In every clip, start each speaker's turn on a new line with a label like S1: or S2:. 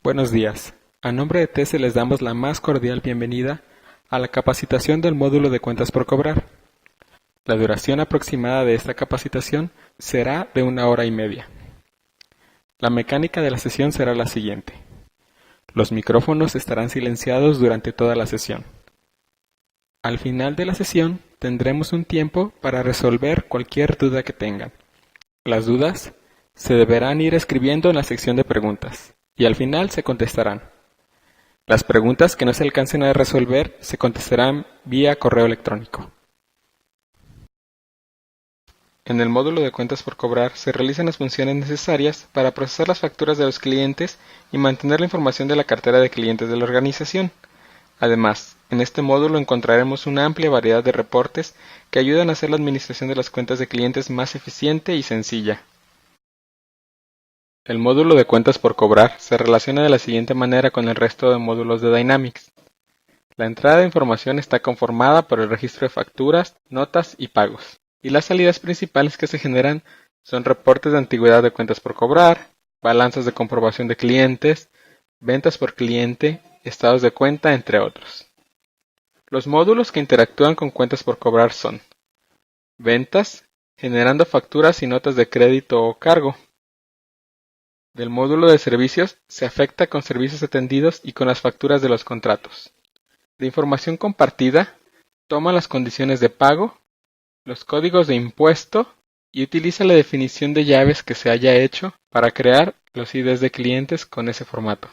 S1: Buenos días. A nombre de TESE les damos la más cordial bienvenida a la capacitación del módulo de cuentas por cobrar. La duración aproximada de esta capacitación será de 1 hora y media. La mecánica de la sesión será la siguiente. Los micrófonos estarán silenciados durante toda la sesión. Al final de la sesión tendremos un tiempo para resolver cualquier duda que tengan. Las dudas se deberán ir escribiendo en la sección de preguntas y al final se contestarán. Las preguntas que no se alcancen a resolver se contestarán vía correo electrónico. En el módulo de cuentas por cobrar se realizan las funciones necesarias para procesar las facturas de los clientes y mantener la información de la cartera de clientes de la organización. Además, en este módulo encontraremos una amplia variedad de reportes que ayudan a hacer la administración de las cuentas de clientes más eficiente y sencilla. El módulo de cuentas por cobrar se relaciona de la siguiente manera con el resto de módulos de Dynamics. La entrada de información está conformada por el registro de facturas, notas y pagos. Y las salidas principales que se generan son reportes de antigüedad de cuentas por cobrar, balanzas de comprobación de clientes, ventas por cliente, estados de cuenta, entre otros. Los módulos que interactúan con cuentas por cobrar son ventas, generando facturas y notas de crédito o cargo. Del módulo de servicios se afecta con servicios atendidos y con las facturas de los contratos. De información compartida, toma las condiciones de pago, los códigos de impuesto y utiliza la definición de llaves que se haya hecho para crear los IDs de clientes con ese formato.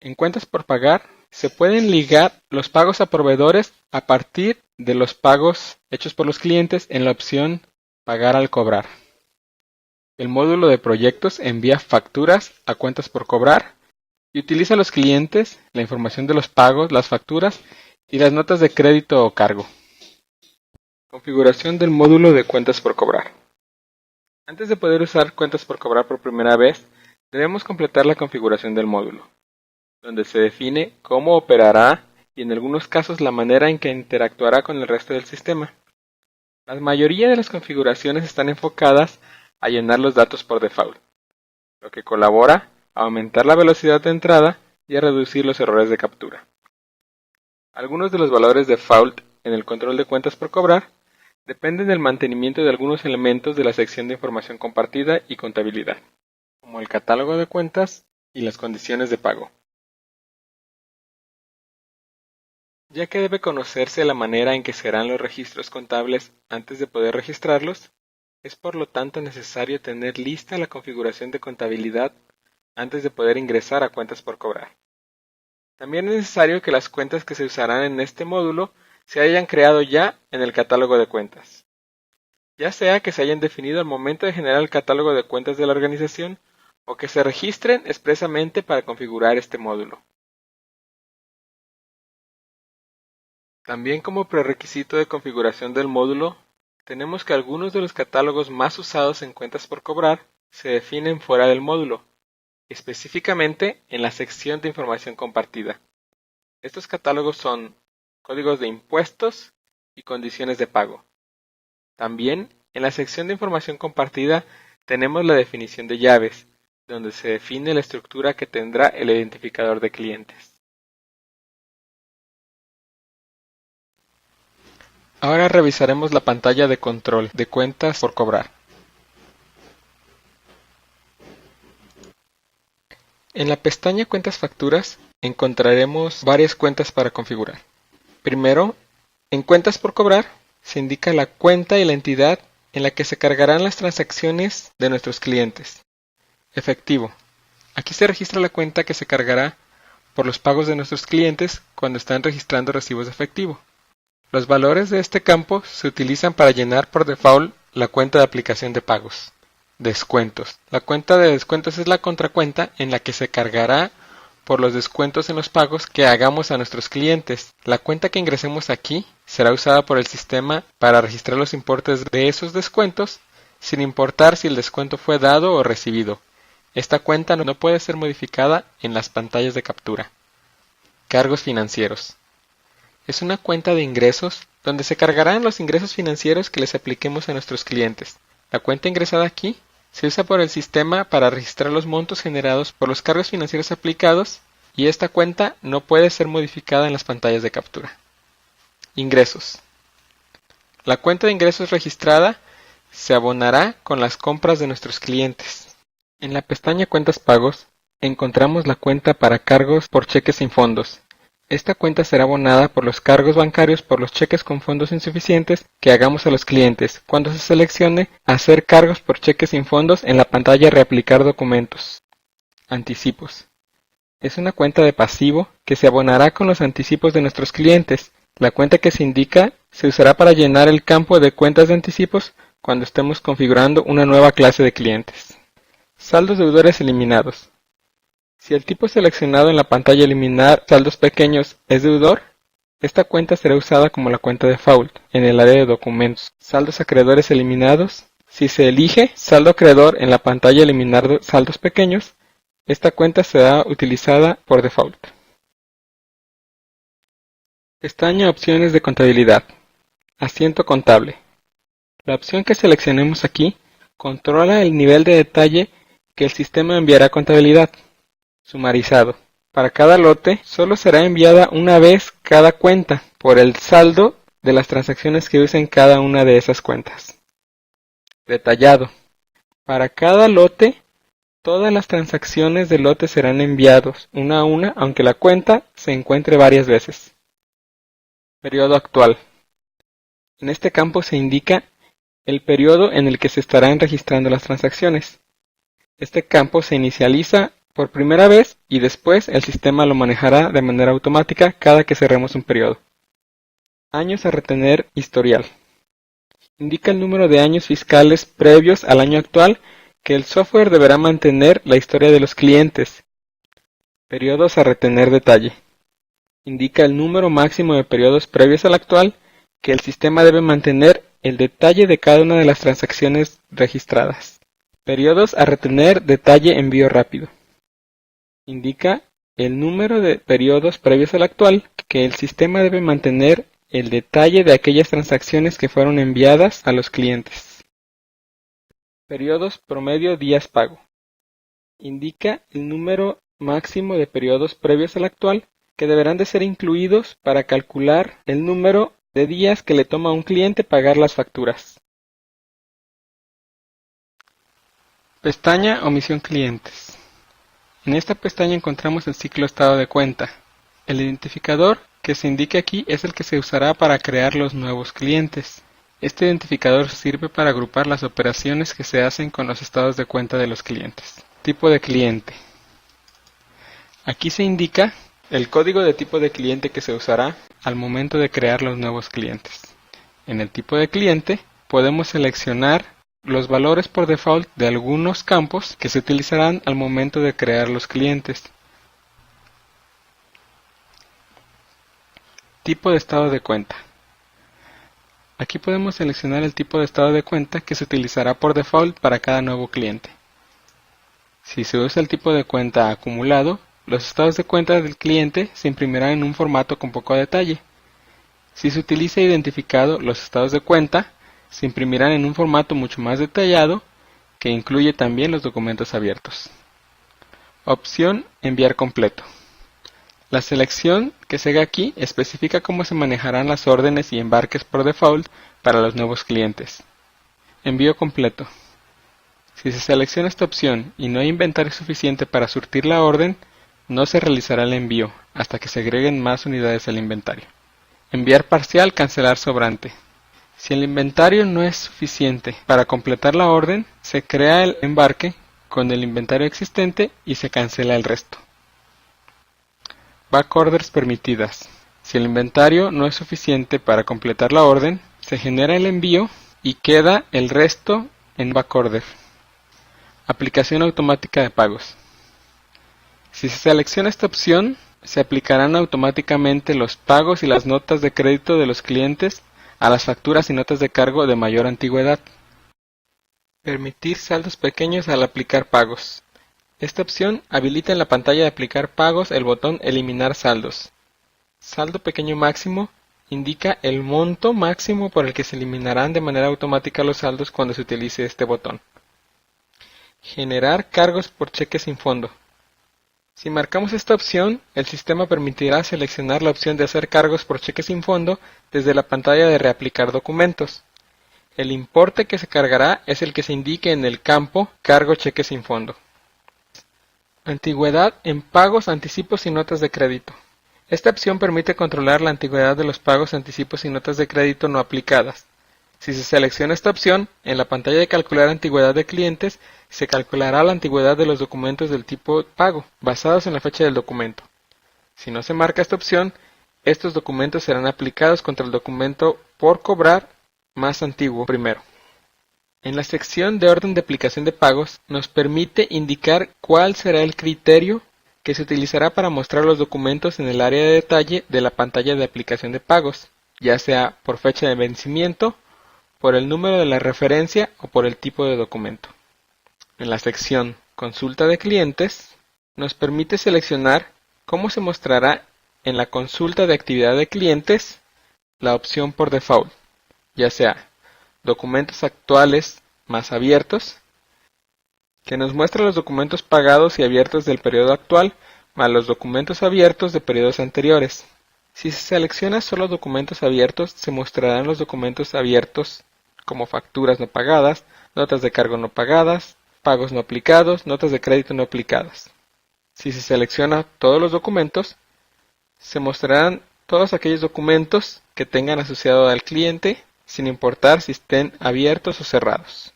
S1: En cuentas por pagar, se pueden ligar los pagos a proveedores a partir de los pagos hechos por los clientes en la opción Pagar al cobrar. El módulo de proyectos envía facturas a cuentas por cobrar y utiliza a los clientes, la información de los pagos, las facturas y las notas de crédito o cargo. Configuración del módulo de cuentas por cobrar. Antes de poder usar cuentas por cobrar por primera vez, debemos completar la configuración del módulo, donde se define cómo operará y en algunos casos la manera en que interactuará con el resto del sistema. La mayoría de las configuraciones están enfocadas a llenar los datos por default, lo que colabora a aumentar la velocidad de entrada y a reducir los errores de captura. Algunos de los valores default en el control de cuentas por cobrar dependen del mantenimiento de algunos elementos de la sección de información compartida y contabilidad, como el catálogo de cuentas y las condiciones de pago. Ya que debe conocerse la manera en que serán los registros contables antes de poder registrarlos, es por lo tanto necesario tener lista la configuración de contabilidad antes de poder ingresar a cuentas por cobrar. También es necesario que las cuentas que se usarán en este módulo se hayan creado ya en el catálogo de cuentas, ya sea que se hayan definido al momento de generar el catálogo de cuentas de la organización o que se registren expresamente para configurar este módulo. También como prerequisito de configuración del módulo, tenemos que algunos de los catálogos más usados en cuentas por cobrar se definen fuera del módulo, específicamente en la sección de información compartida. Estos catálogos son códigos de impuestos y condiciones de pago. También en la sección de información compartida tenemos la definición de llaves, donde se define la estructura que tendrá el identificador de clientes. Ahora revisaremos la pantalla de control de cuentas por cobrar. En la pestaña Cuentas Facturas encontraremos varias cuentas para configurar. Primero, en Cuentas por cobrar se indica la cuenta y la entidad en la que se cargarán las transacciones de nuestros clientes. Efectivo. Aquí se registra la cuenta que se cargará por los pagos de nuestros clientes cuando están registrando recibos de efectivo. Los valores de este campo se utilizan para llenar por default la cuenta de aplicación de pagos. Descuentos. La cuenta de descuentos es la contracuenta en la que se cargará por los descuentos en los pagos que hagamos a nuestros clientes. La cuenta que ingresemos aquí será usada por el sistema para registrar los importes de esos descuentos, sin importar si el descuento fue dado o recibido. Esta cuenta no puede ser modificada en las pantallas de captura. Cargos financieros. Es una cuenta de ingresos donde se cargarán los ingresos financieros que les apliquemos a nuestros clientes. La cuenta ingresada aquí Se usa por el sistema para registrar los montos generados por los cargos financieros aplicados y esta cuenta no puede ser modificada en las pantallas de captura. Ingresos. La cuenta de ingresos registrada se abonará con las compras de nuestros clientes. En la pestaña Cuentas Pagos encontramos la cuenta para cargos por cheques sin fondos. Esta cuenta será abonada por los cargos bancarios por los cheques con fondos insuficientes que hagamos a los clientes cuando se seleccione Hacer cargos por cheques sin fondos en la pantalla Reaplicar documentos. Anticipos. Es una cuenta de pasivo que se abonará con los anticipos de nuestros clientes. La cuenta que se indica se usará para llenar el campo de cuentas de anticipos cuando estemos configurando una nueva clase de clientes. Saldos deudores eliminados. Si el tipo seleccionado en la pantalla Eliminar saldos pequeños es deudor, esta cuenta será usada como la cuenta default en el área de documentos. Saldos acreedores eliminados. Si se elige saldo acreedor en la pantalla Eliminar saldos pequeños, esta cuenta será utilizada por default. Pestaña Opciones de contabilidad. Asiento contable. La opción que seleccionemos aquí controla el nivel de detalle que el sistema enviará a contabilidad. Sumarizado. Para cada lote, solo será enviada una vez cada cuenta por el saldo de las transacciones que usen cada una de esas cuentas. Detallado. Para cada lote, todas las transacciones del lote serán enviados una a una, aunque la cuenta se encuentre varias veces. Periodo actual. En este campo se indica el periodo en el que se estarán registrando las transacciones. Este campo se inicializa por primera vez y después el sistema lo manejará de manera automática cada que cerremos un periodo. Años a retener historial. Indica el número de años fiscales previos al año actual que el software deberá mantener la historia de los clientes. Periodos a retener detalle. Indica el número máximo de periodos previos al actual que el sistema debe mantener el detalle de cada una de las transacciones registradas. Periodos a retener detalle envío rápido. Indica el número de periodos previos al actual que el sistema debe mantener el detalle de aquellas transacciones que fueron enviadas a los clientes. Periodos promedio días pago. Indica el número máximo de periodos previos al actual que deberán de ser incluidos para calcular el número de días que le toma a un cliente pagar las facturas. Pestaña Omisión clientes. En esta pestaña encontramos el ciclo estado de cuenta. El identificador que se indica aquí es el que se usará para crear los nuevos clientes. Este identificador sirve para agrupar las operaciones que se hacen con los estados de cuenta de los clientes. Tipo de cliente. Aquí se indica el código de tipo de cliente que se usará al momento de crear los nuevos clientes. En el tipo de cliente podemos seleccionar los valores por default de algunos campos que se utilizarán al momento de crear los clientes. Tipo de estado de cuenta. Aquí podemos seleccionar el tipo de estado de cuenta que se utilizará por default para cada nuevo cliente. Si se usa el tipo de cuenta acumulado, los estados de cuenta del cliente se imprimirán en un formato con poco detalle. Si se utiliza identificado, los estados de cuenta se imprimirán en un formato mucho más detallado que incluye también los documentos abiertos. Opción Enviar completo. La selección que se haga aquí especifica cómo se manejarán las órdenes y embarques por default para los nuevos clientes. Envío completo. Si se selecciona esta opción y no hay inventario suficiente para surtir la orden, no se realizará el envío hasta que se agreguen más unidades al inventario. Enviar parcial, cancelar sobrante. Si el inventario no es suficiente para completar la orden, se crea el embarque con el inventario existente y se cancela el resto. Backorders permitidas. Si el inventario no es suficiente para completar la orden, se genera el envío y queda el resto en backorder. Aplicación automática de pagos. Si se selecciona esta opción, se aplicarán automáticamente los pagos y las notas de crédito de los clientes a las facturas y notas de cargo de mayor antigüedad. Permitir saldos pequeños al aplicar pagos. Esta opción habilita en la pantalla de aplicar pagos el botón Eliminar saldos. Saldo pequeño máximo indica el monto máximo por el que se eliminarán de manera automática los saldos cuando se utilice este botón. Generar cargos por cheque sin fondo. Si marcamos esta opción, el sistema permitirá seleccionar la opción de hacer cargos por cheque sin fondo desde la pantalla de reaplicar documentos. El importe que se cargará es el que se indique en el campo Cargo cheque sin fondo. Antigüedad en pagos, anticipos y notas de crédito. Esta opción permite controlar la antigüedad de los pagos, anticipos y notas de crédito no aplicadas. Si se selecciona esta opción, en la pantalla de calcular antigüedad de clientes, se calculará la antigüedad de los documentos del tipo pago, basados en la fecha del documento. Si no se marca esta opción, estos documentos serán aplicados contra el documento por cobrar más antiguo primero. En la sección de orden de aplicación de pagos, nos permite indicar cuál será el criterio que se utilizará para mostrar los documentos en el área de detalle de la pantalla de aplicación de pagos, ya sea por fecha de vencimiento, por el número de la referencia o por el tipo de documento. En la sección Consulta de clientes, nos permite seleccionar cómo se mostrará en la consulta de actividad de clientes la opción por default, ya sea documentos actuales más abiertos, que nos muestra los documentos pagados y abiertos del periodo actual, más los documentos abiertos de periodos anteriores. Si se selecciona solo documentos abiertos, se mostrarán los documentos abiertos como facturas no pagadas, notas de cargo no pagadas, pagos no aplicados, notas de crédito no aplicadas. Si se selecciona todos los documentos, se mostrarán todos aquellos documentos que tengan asociado al cliente, sin importar si estén abiertos o cerrados.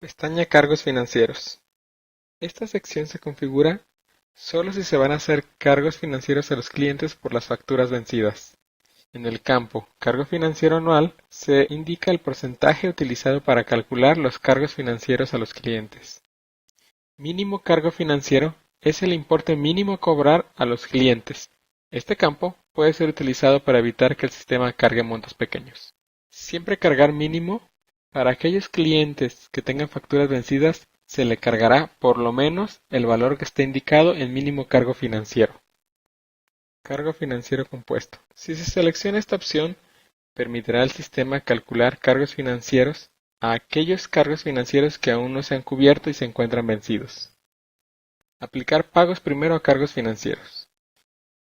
S1: Pestaña Cargos financieros. Esta sección se configura solo si se van a hacer cargos financieros a los clientes por las facturas vencidas. En el campo Cargo financiero anual se indica el porcentaje utilizado para calcular los cargos financieros a los clientes. Mínimo cargo financiero es el importe mínimo a cobrar a los clientes. Este campo puede ser utilizado para evitar que el sistema cargue montos pequeños. Siempre cargar mínimo. Para aquellos clientes que tengan facturas vencidas, se le cargará por lo menos el valor que esté indicado en mínimo cargo financiero. Cargo financiero compuesto. Si se selecciona esta opción, permitirá al sistema calcular cargos financieros a aquellos cargos financieros que aún no se han cubierto y se encuentran vencidos. Aplicar pagos primero a cargos financieros.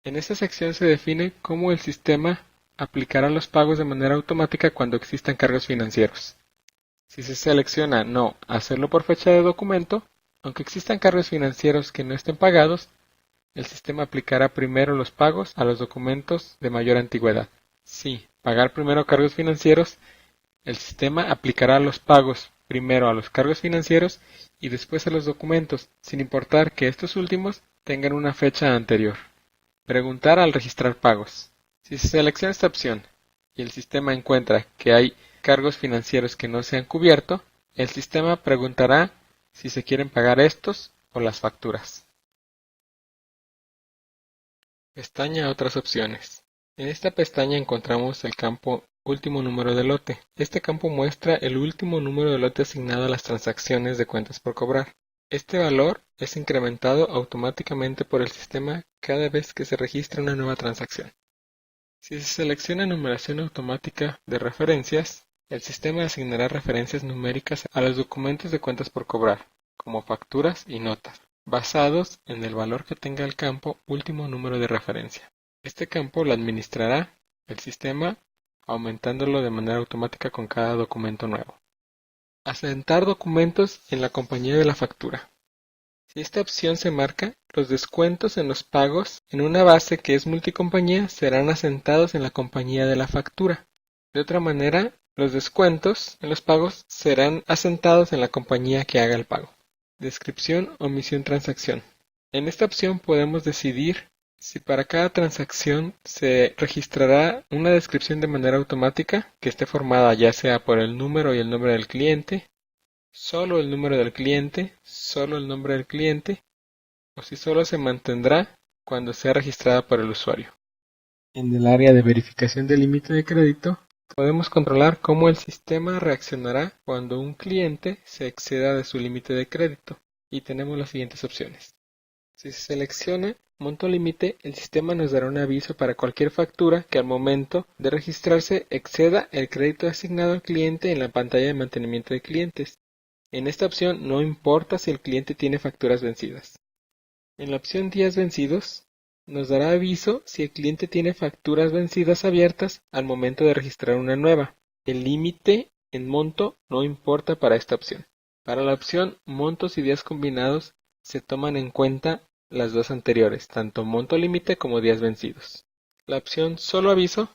S1: En esta sección se define cómo el sistema aplicará los pagos de manera automática cuando existan cargos financieros. Si se selecciona no hacerlo por fecha de documento, aunque existan cargos financieros que no estén pagados, el sistema aplicará primero los pagos a los documentos de mayor antigüedad. Si pagar primero cargos financieros, el sistema aplicará los pagos primero a los cargos financieros y después a los documentos, sin importar que estos últimos tengan una fecha anterior. Preguntar al registrar pagos. Si se selecciona esta opción y el sistema encuentra que hay cargos financieros que no se han cubierto, el sistema preguntará si se quieren pagar estos o las facturas. Pestaña Otras opciones. En esta pestaña encontramos el campo Último número de lote. Este campo muestra el último número de lote asignado a las transacciones de cuentas por cobrar. Este valor es incrementado automáticamente por el sistema cada vez que se registra una nueva transacción. Si se selecciona numeración automática de referencias, el sistema asignará referencias numéricas a los documentos de cuentas por cobrar, como facturas y notas, basados en el valor que tenga el campo último número de referencia. Este campo lo administrará el sistema aumentándolo de manera automática con cada documento nuevo. Asentar documentos en la compañía de la factura. Si esta opción se marca, los descuentos en los pagos en una base que es multicompañía serán asentados en la compañía de la factura. De otra manera, los descuentos en los pagos serán asentados en la compañía que haga el pago. Descripción, omisión, transacción. En esta opción podemos decidir si para cada transacción se registrará una descripción de manera automática que esté formada ya sea por el número y el nombre del cliente, solo el número del cliente, solo el nombre del cliente, o si solo se mantendrá cuando sea registrada por el usuario. En el área de verificación del límite de crédito, podemos controlar cómo el sistema reaccionará cuando un cliente se exceda de su límite de crédito, y tenemos las siguientes opciones. Si se selecciona monto límite, el sistema nos dará un aviso para cualquier factura que al momento de registrarse exceda el crédito asignado al cliente en la pantalla de mantenimiento de clientes. En esta opción no importa si el cliente tiene facturas vencidas. En la opción días vencidos, nos dará aviso si el cliente tiene facturas vencidas abiertas al momento de registrar una nueva. El límite en monto no importa para esta opción. Para la opción montos y días combinados se toman en cuenta las dos anteriores, tanto monto límite como días vencidos. La opción solo aviso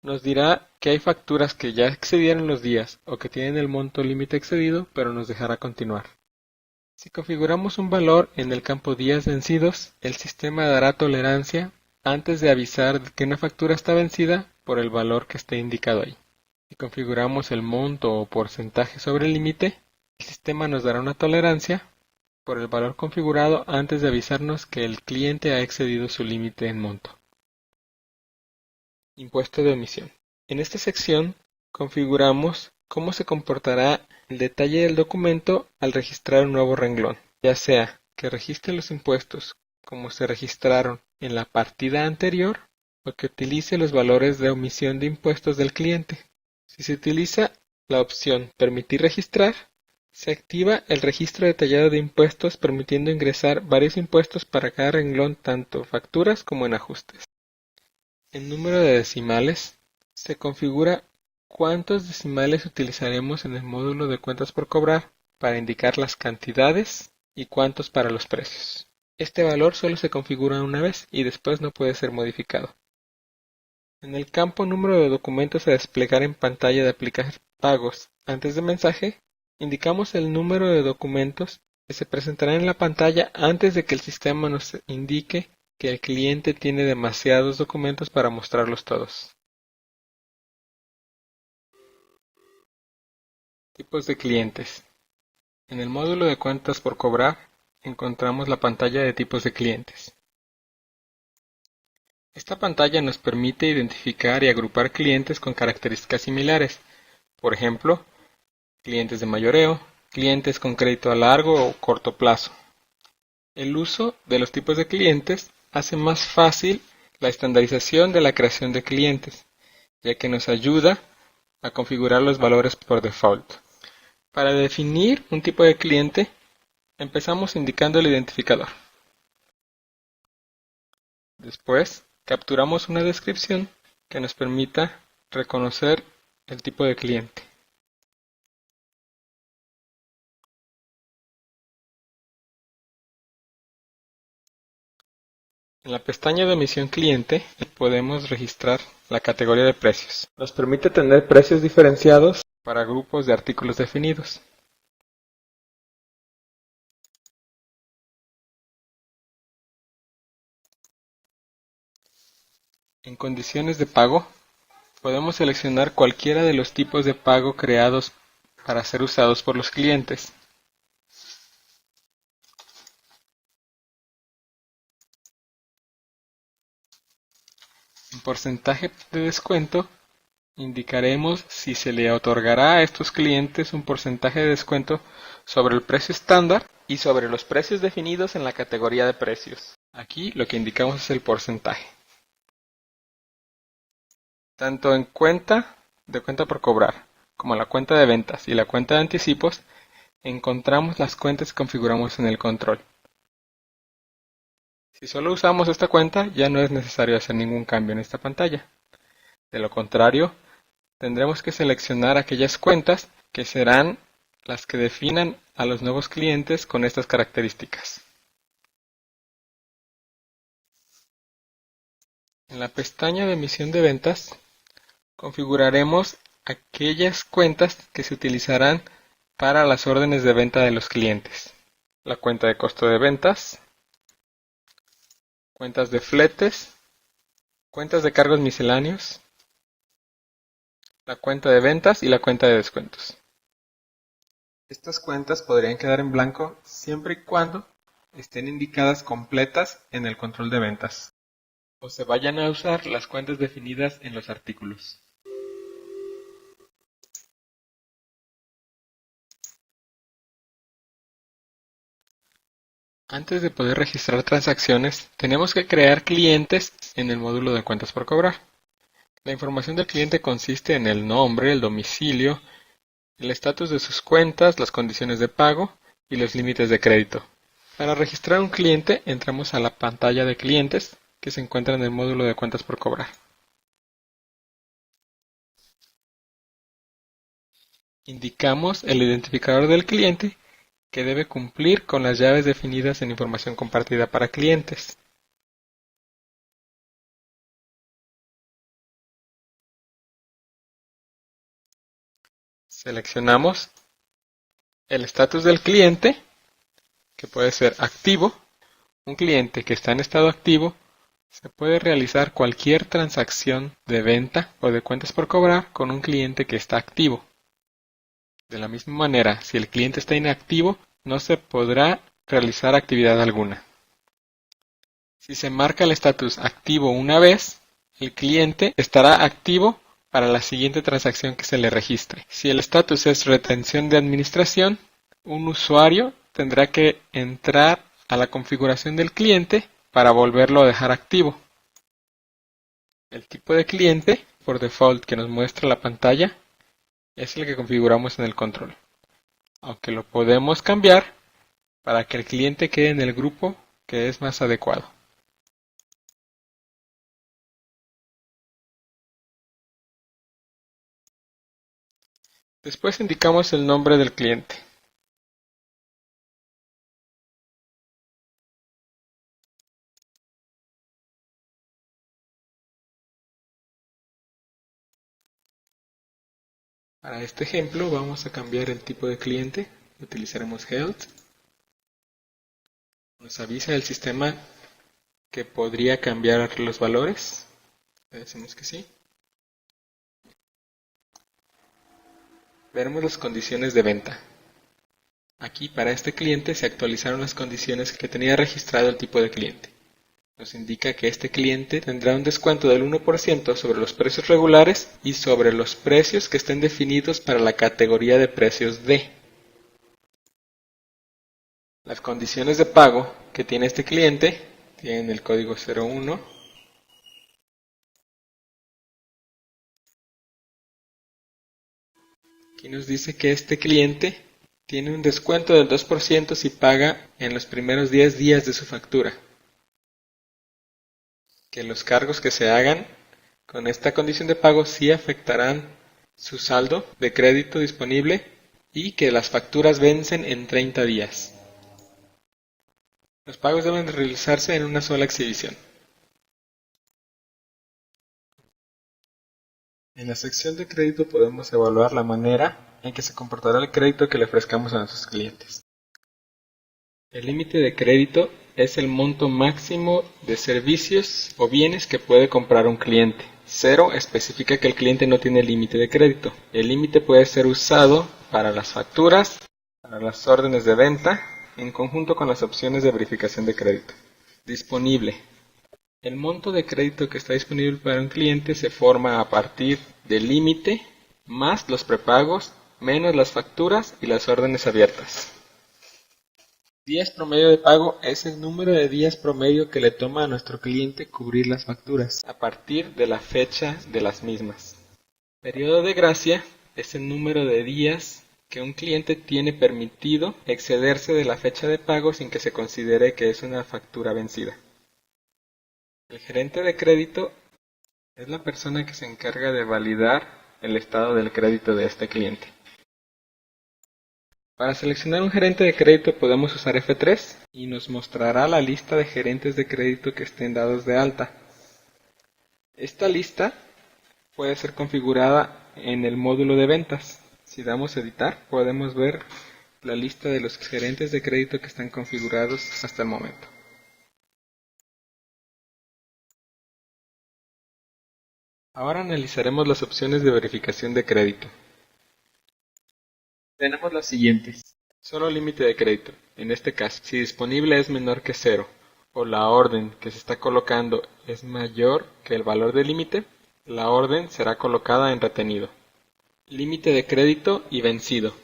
S1: nos dirá que hay facturas que ya excedieron los días o que tienen el monto límite excedido, pero nos dejará continuar. Si configuramos un valor en el campo días vencidos, el sistema dará tolerancia antes de avisar que una factura está vencida por el valor que esté indicado ahí. Si configuramos el monto o porcentaje sobre el límite, el sistema nos dará una tolerancia por el valor configurado antes de avisarnos que el cliente ha excedido su límite en monto. Impuesto de omisión. En esta sección configuramos cómo se comportará el detalle del documento al registrar un nuevo renglón, ya sea que registre los impuestos como se registraron en la partida anterior o que utilice los valores de omisión de impuestos del cliente. Si se utiliza la opción Permitir registrar, se activa el registro detallado de impuestos permitiendo ingresar varios impuestos para cada renglón, tanto facturas como en ajustes. En número de decimales, se configura cuántos decimales utilizaremos en el módulo de cuentas por cobrar para indicar las cantidades y cuántos para los precios. Este valor solo se configura una vez y después no puede ser modificado. En el campo número de documentos a desplegar en pantalla de aplicar pagos antes de mensaje, indicamos el número de documentos que se presentarán en la pantalla antes de que el sistema nos indique que el cliente tiene demasiados documentos para mostrarlos todos. Tipos de clientes. En el módulo de cuentas por cobrar encontramos la pantalla de tipos de clientes. Esta pantalla nos permite identificar y agrupar clientes con características similares. Por ejemplo, clientes de mayoreo, clientes con crédito a largo o corto plazo. El uso de los tipos de clientes hace más fácil la estandarización de la creación de clientes, ya que nos ayuda a configurar los valores por default. Para definir un tipo de cliente, empezamos indicando el identificador. Después, capturamos una descripción que nos permita reconocer el tipo de cliente. En la pestaña de omisión cliente podemos registrar la categoría de precios. Nos permite tener precios diferenciados para grupos de artículos definidos. En condiciones de pago, podemos seleccionar cualquiera de los tipos de pago creados para ser usados por los clientes. En porcentaje de descuento, indicaremos si se le otorgará a estos clientes un porcentaje de descuento sobre el precio estándar y sobre los precios definidos en la categoría de precios. Aquí lo que indicamos es el porcentaje. Tanto en cuenta por cobrar, como la cuenta de ventas y la cuenta de anticipos, encontramos las cuentas que configuramos en el control. Si solo usamos esta cuenta, ya no es necesario hacer ningún cambio en esta pantalla. De lo contrario, tendremos que seleccionar aquellas cuentas que serán las que definan a los nuevos clientes con estas características. En la pestaña de emisión de ventas, configuraremos aquellas cuentas que se utilizarán para las órdenes de venta de los clientes. La cuenta de costo de ventas, cuentas de fletes, cuentas de cargos misceláneos, la cuenta de ventas y la cuenta de descuentos. Estas cuentas podrían quedar en blanco siempre y cuando estén indicadas completas en el control de ventas o se vayan a usar las cuentas definidas en los artículos. Antes de poder registrar transacciones, tenemos que crear clientes en el módulo de cuentas por cobrar. La información del cliente consiste en el nombre, el domicilio, el estatus de sus cuentas, las condiciones de pago y los límites de crédito. Para registrar un cliente, entramos a la pantalla de clientes que se encuentra en el módulo de cuentas por cobrar. Indicamos el identificador del cliente que debe cumplir con las llaves definidas en información compartida para clientes. Seleccionamos el estatus del cliente, que puede ser activo. Un cliente que está en estado activo se puede realizar cualquier transacción de venta o de cuentas por cobrar con un cliente que está activo. De la misma manera, si el cliente está inactivo, no se podrá realizar actividad alguna. Si se marca el estatus activo una vez, el cliente estará activo para la siguiente transacción que se le registre. Si el estatus es retención de administración, un usuario tendrá que entrar a la configuración del cliente para volverlo a dejar activo. El tipo de cliente, por default que nos muestra la pantalla, es el que configuramos en el control, aunque lo podemos cambiar para que el cliente quede en el grupo que es más adecuado. Después indicamos el nombre del cliente. Para este ejemplo vamos a cambiar el tipo de cliente, utilizaremos health. Nos avisa el sistema que podría cambiar los valores, le decimos que sí. Veremos las condiciones de venta. Aquí para este cliente se actualizaron las condiciones que tenía registrado el tipo de cliente. Nos indica que este cliente tendrá un descuento del 1% sobre los precios regulares y sobre los precios que estén definidos para la categoría de precios D. Las condiciones de pago que tiene este cliente tienen el código 01. Aquí nos dice que este cliente tiene un descuento del 2% si paga en los primeros 10 días de su factura. Que los cargos que se hagan con esta condición de pago sí afectarán su saldo de crédito disponible y que las facturas vencen en 30 días. Los pagos deben realizarse en una sola exhibición. En la sección de crédito podemos evaluar la manera en que se comportará el crédito que le ofrezcamos a nuestros clientes. El límite de crédito es el monto máximo de servicios o bienes que puede comprar un cliente. 0 especifica que el cliente no tiene límite de crédito. El límite puede ser usado para las facturas, para las órdenes de venta, en conjunto con las opciones de verificación de crédito. Disponible. El monto de crédito que está disponible para un cliente se forma a partir del límite más los prepagos menos las facturas y las órdenes abiertas. Días promedio de pago es el número de días promedio que le toma a nuestro cliente cubrir las facturas a partir de la fecha de las mismas. Periodo de gracia es el número de días que un cliente tiene permitido excederse de la fecha de pago sin que se considere que es una factura vencida. El gerente de crédito es la persona que se encarga de validar el estado del crédito de este cliente. Para seleccionar un gerente de crédito podemos usar F3 y nos mostrará la lista de gerentes de crédito que estén dados de alta. Esta lista puede ser configurada en el módulo de ventas. Si damos a editar podemos ver la lista de los gerentes de crédito que están configurados hasta el momento. Ahora analizaremos las opciones de verificación de crédito. Tenemos las siguientes. Solo límite de crédito. En este caso, si disponible es menor que 0 o la orden que se está colocando es mayor que el valor del límite, la orden será colocada en retenido. Límite de crédito y vencido.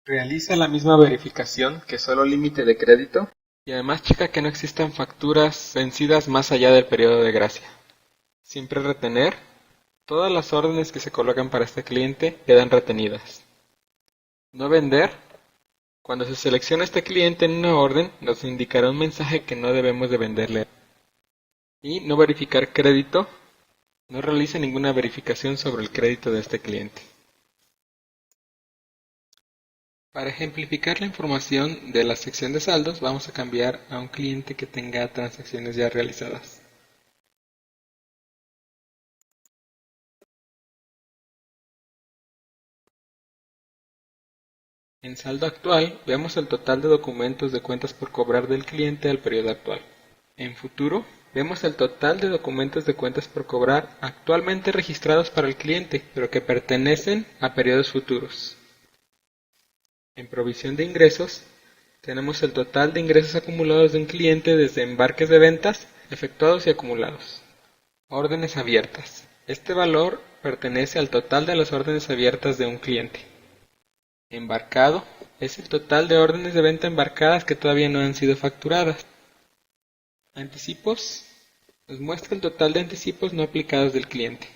S1: Realiza la misma verificación que solo límite de crédito y además checa que no existan facturas vencidas más allá del periodo de gracia. Siempre retener. Todas las órdenes que se colocan para este cliente quedan retenidas. No vender. Cuando se selecciona este cliente en una orden, nos indicará un mensaje que no debemos de venderle. Y no verificar crédito. No realiza ninguna verificación sobre el crédito de este cliente. Para ejemplificar la información de la sección de saldos, vamos a cambiar a un cliente que tenga transacciones ya realizadas. En saldo actual, vemos el total de documentos de cuentas por cobrar del cliente al periodo actual. En futuro, vemos el total de documentos de cuentas por cobrar actualmente registrados para el cliente, pero que pertenecen a periodos futuros. En provisión de ingresos, tenemos el total de ingresos acumulados de un cliente desde embarques de ventas efectuados y acumulados. Órdenes abiertas. Este valor pertenece al total de las órdenes abiertas de un cliente. Embarcado es el total de órdenes de venta embarcadas que todavía no han sido facturadas. Anticipos nos muestra el total de anticipos no aplicados del cliente.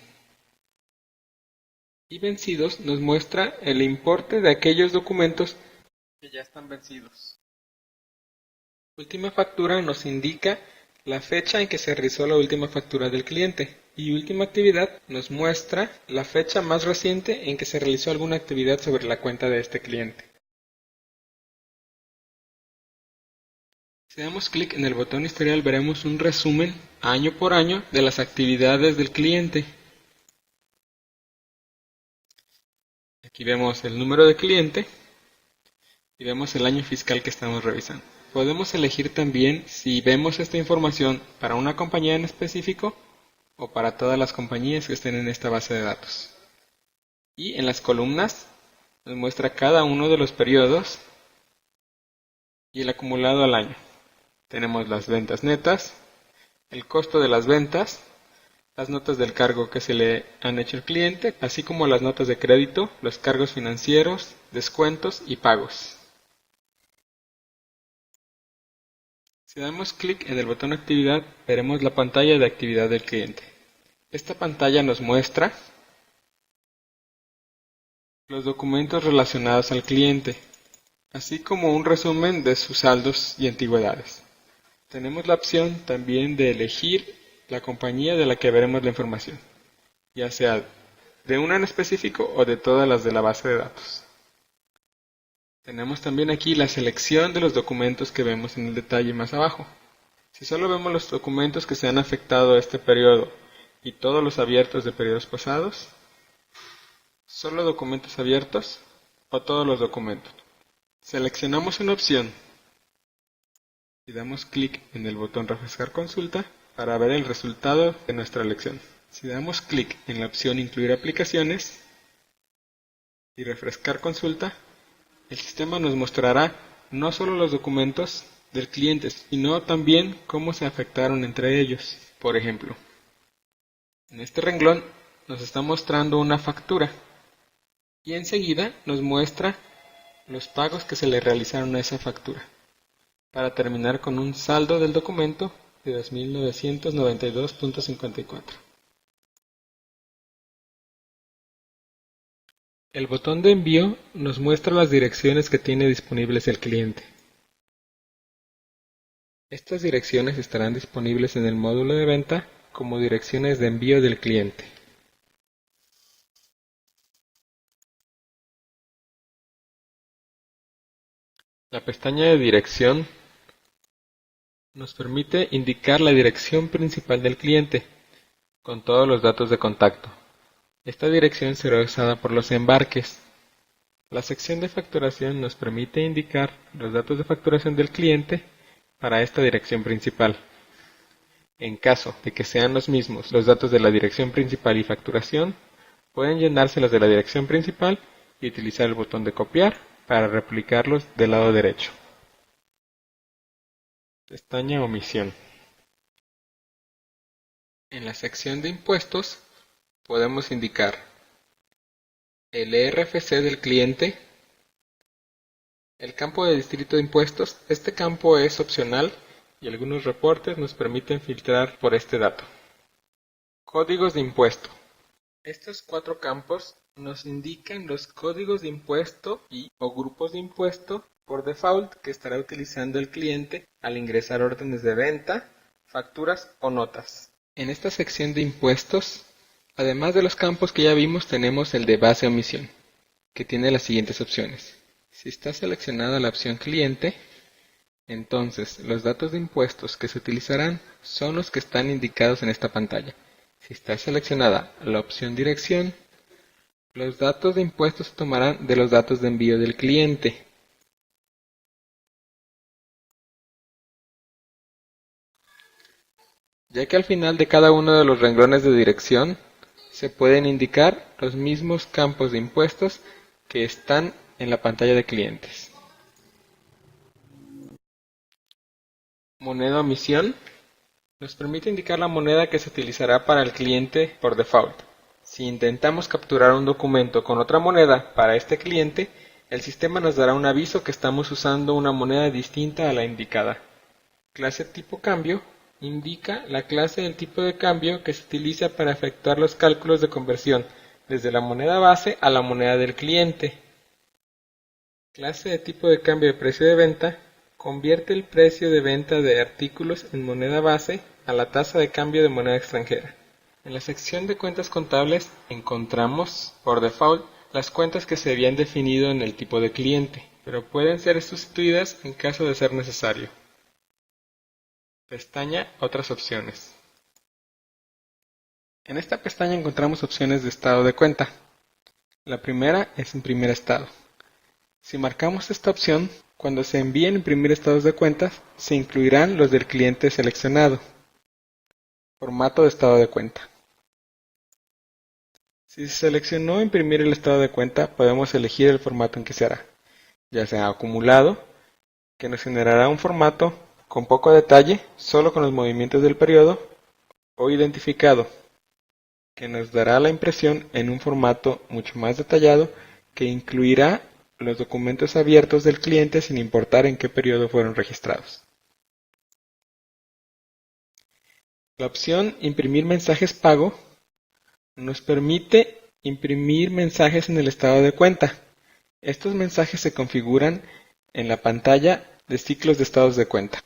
S1: Y vencidos nos muestra el importe de aquellos documentos que ya están vencidos. Última factura nos indica la fecha en que se realizó la última factura del cliente. Y última actividad nos muestra la fecha más reciente en que se realizó alguna actividad sobre la cuenta de este cliente. Si damos clic en el botón historial veremos un resumen año por año de las actividades del cliente. Aquí vemos el número de cliente y vemos el año fiscal que estamos revisando. Podemos elegir también si vemos esta información para una compañía en específico o para todas las compañías que estén en esta base de datos. Y en las columnas nos muestra cada uno de los periodos y el acumulado al año. Tenemos las ventas netas, el costo de las ventas, las notas del cargo que se le han hecho al cliente, así como las notas de crédito, los cargos financieros, descuentos y pagos. Si damos clic en el botón Actividad, veremos la pantalla de actividad del cliente. Esta pantalla nos muestra los documentos relacionados al cliente, así como un resumen de sus saldos y antigüedades. Tenemos la opción también de elegir la compañía de la que veremos la información, ya sea de una en específico o de todas las de la base de datos. Tenemos también aquí la selección de los documentos que vemos en el detalle más abajo. Si solo vemos los documentos que se han afectado a este periodo y todos los abiertos de periodos pasados, solo documentos abiertos o todos los documentos. Seleccionamos una opción y damos clic en el botón Refrescar consulta para ver el resultado de nuestra elección. Si damos clic en la opción Incluir aplicaciones y Refrescar consulta, el sistema nos mostrará no solo los documentos del cliente, sino también cómo se afectaron entre ellos. Por ejemplo, en este renglón nos está mostrando una factura y enseguida nos muestra los pagos que se le realizaron a esa factura, para terminar con un saldo del documento de 2.992.54. El botón de envío nos muestra las direcciones que tiene disponibles el cliente. Estas direcciones estarán disponibles en el módulo de venta como direcciones de envío del cliente. La pestaña de dirección nos permite indicar la dirección principal del cliente con todos los datos de contacto. Esta dirección será usada por los embarques. La sección de facturación nos permite indicar los datos de facturación del cliente para esta dirección principal. En caso de que sean los mismos los datos de la dirección principal y facturación, pueden llenarse los de la dirección principal y utilizar el botón de copiar para replicarlos del lado derecho. Pestaña Omisión. En la sección de impuestos podemos indicar el RFC del cliente, el campo de distrito de impuestos. Este campo es opcional y algunos reportes nos permiten filtrar por este dato. Códigos de impuesto. Estos 4 campos nos indican los códigos de impuesto o grupos de impuesto por default que estará utilizando el cliente al ingresar órdenes de venta, facturas o notas. En esta sección de impuestos, además de los campos que ya vimos, tenemos el de base omisión, que tiene las siguientes opciones. Si está seleccionada la opción cliente, entonces los datos de impuestos que se utilizarán son los que están indicados en esta pantalla. Si está seleccionada la opción dirección, los datos de impuestos se tomarán de los datos de envío del cliente. Ya que al final de cada uno de los renglones de dirección se pueden indicar los mismos campos de impuestos que están en la pantalla de clientes. Moneda omisión nos permite indicar la moneda que se utilizará para el cliente por default. Si intentamos capturar un documento con otra moneda para este cliente, el sistema nos dará un aviso que estamos usando una moneda distinta a la indicada. Clase tipo cambio indica la clase del tipo de cambio que se utiliza para efectuar los cálculos de conversión desde la moneda base a la moneda del cliente. Clase de tipo de cambio de precio de venta convierte el precio de venta de artículos en moneda base a la tasa de cambio de moneda extranjera. En la sección de cuentas contables encontramos, por default, las cuentas que se habían definido en el tipo de cliente, pero pueden ser sustituidas en caso de ser necesario. Pestaña Otras opciones. En esta pestaña encontramos opciones de estado de cuenta. La primera es imprimir estado. Si marcamos esta opción, cuando se envíen imprimir estados de cuentas, se incluirán los del cliente seleccionado. Formato de estado de cuenta. Si se seleccionó imprimir el estado de cuenta, podemos elegir el formato en que se hará, ya sea acumulado, que nos generará un formato con poco detalle, solo con los movimientos del periodo, o identificado, que nos dará la impresión en un formato mucho más detallado que incluirá los documentos abiertos del cliente sin importar en qué periodo fueron registrados. La opción Imprimir mensajes pago nos permite imprimir mensajes en el estado de cuenta. Estos mensajes se configuran en la pantalla de ciclos de estados de cuenta.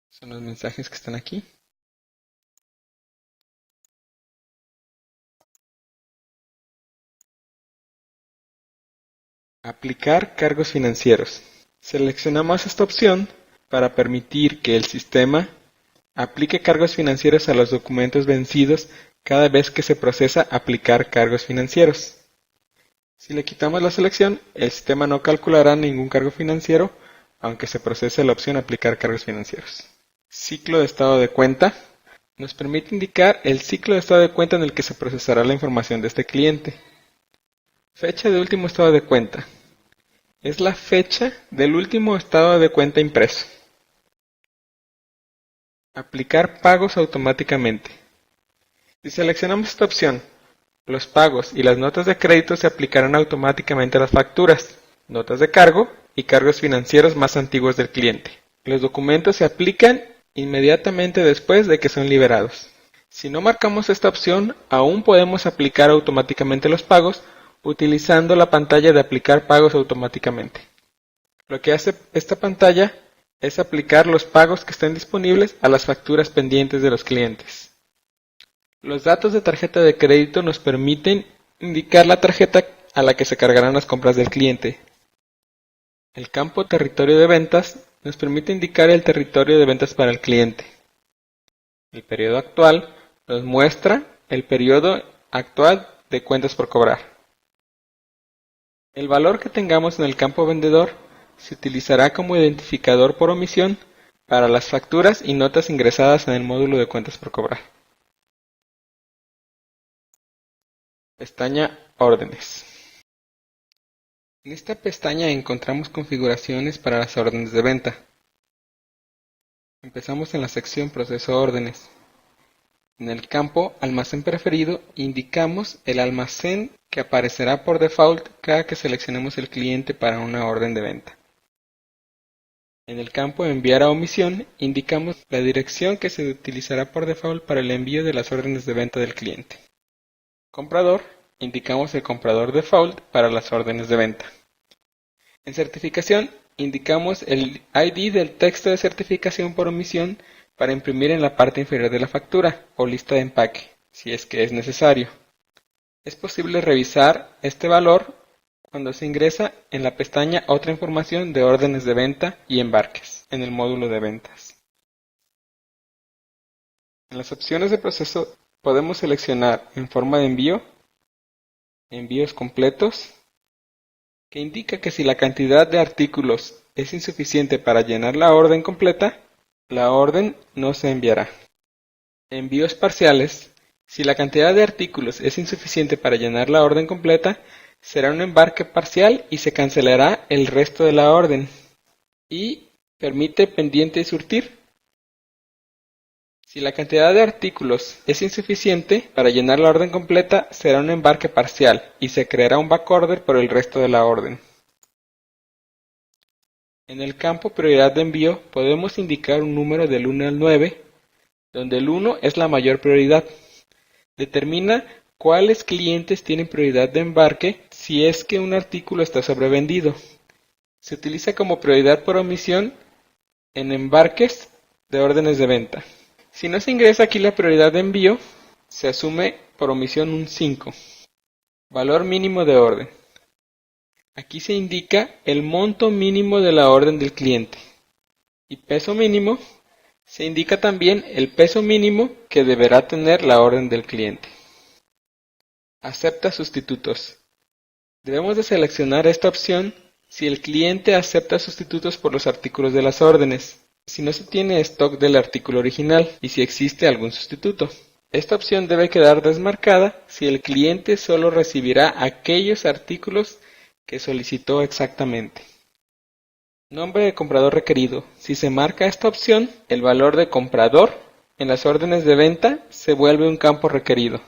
S1: Son los mensajes que están aquí. Aplicar cargos financieros. Seleccionamos esta opción para permitir que el sistema aplique cargos financieros a los documentos vencidos cada vez que se procesa aplicar cargos financieros. Si le quitamos la selección, el sistema no calculará ningún cargo financiero, aunque se procese la opción aplicar cargos financieros. Ciclo de estado de cuenta. Nos permite indicar el ciclo de estado de cuenta en el que se procesará la información de este cliente. Fecha de último estado de cuenta. Es la fecha del último estado de cuenta impreso. Aplicar pagos automáticamente. Si seleccionamos esta opción, los pagos y las notas de crédito se aplicarán automáticamente a las facturas, notas de cargo y cargos financieros más antiguos del cliente. Los documentos se aplican inmediatamente después de que son liberados. Si no marcamos esta opción, aún podemos aplicar automáticamente los pagos utilizando la pantalla de aplicar pagos automáticamente. Lo que hace esta pantalla es aplicar los pagos que estén disponibles a las facturas pendientes de los clientes. Los datos de tarjeta de crédito nos permiten indicar la tarjeta a la que se cargarán las compras del cliente. El campo territorio de ventas nos permite indicar el territorio de ventas para el cliente. El periodo actual nos muestra el periodo actual de cuentas por cobrar. El valor que tengamos en el campo vendedor se utilizará como identificador por omisión para las facturas y notas ingresadas en el módulo de cuentas por cobrar. Pestaña Órdenes. En esta pestaña encontramos configuraciones para las órdenes de venta. Empezamos en la sección Proceso órdenes. En el campo Almacén preferido indicamos el almacén que aparecerá por default cada que seleccionemos el cliente para una orden de venta. En el campo Enviar a omisión indicamos la dirección que se utilizará por default para el envío de las órdenes de venta del cliente. comprador, indicamos el comprador default para las órdenes de venta. En certificación, indicamos el ID del texto de certificación por omisión para imprimir en la parte inferior de la factura o lista de empaque, si es que es necesario. Es posible revisar este valor cuando se ingresa en la pestaña Otra información de órdenes de venta y embarques, en el módulo de ventas. En las opciones de proceso podemos seleccionar en forma de envío, envíos completos, que indica que si la cantidad de artículos es insuficiente para llenar la orden completa, la orden no se enviará. Envíos parciales, si la cantidad de artículos es insuficiente para llenar la orden completa, será un embarque parcial y se cancelará el resto de la orden. Y permite pendiente surtir. Si la cantidad de artículos es insuficiente para llenar la orden completa, será un embarque parcial y se creará un backorder por el resto de la orden. En el campo Prioridad de envío podemos indicar un número del 1 al 9, donde el 1 es la mayor prioridad. Determina cuáles clientes tienen prioridad de embarque si es que un artículo está sobrevendido. Se utiliza como prioridad por omisión en embarques de órdenes de venta. Si no se ingresa aquí la prioridad de envío, se asume por omisión un 5. Valor mínimo de orden. Aquí se indica el monto mínimo de la orden del cliente. Y peso mínimo, se indica también el peso mínimo que deberá tener la orden del cliente. Acepta sustitutos. Debemos de seleccionar esta opción si el cliente acepta sustitutos por los artículos de las órdenes, si no se tiene stock del artículo original y si existe algún sustituto. Esta opción debe quedar desmarcada si el cliente solo recibirá aquellos artículos que solicitó exactamente. Nombre de comprador requerido. Si se marca esta opción, el valor de comprador en las órdenes de venta se vuelve un campo requerido.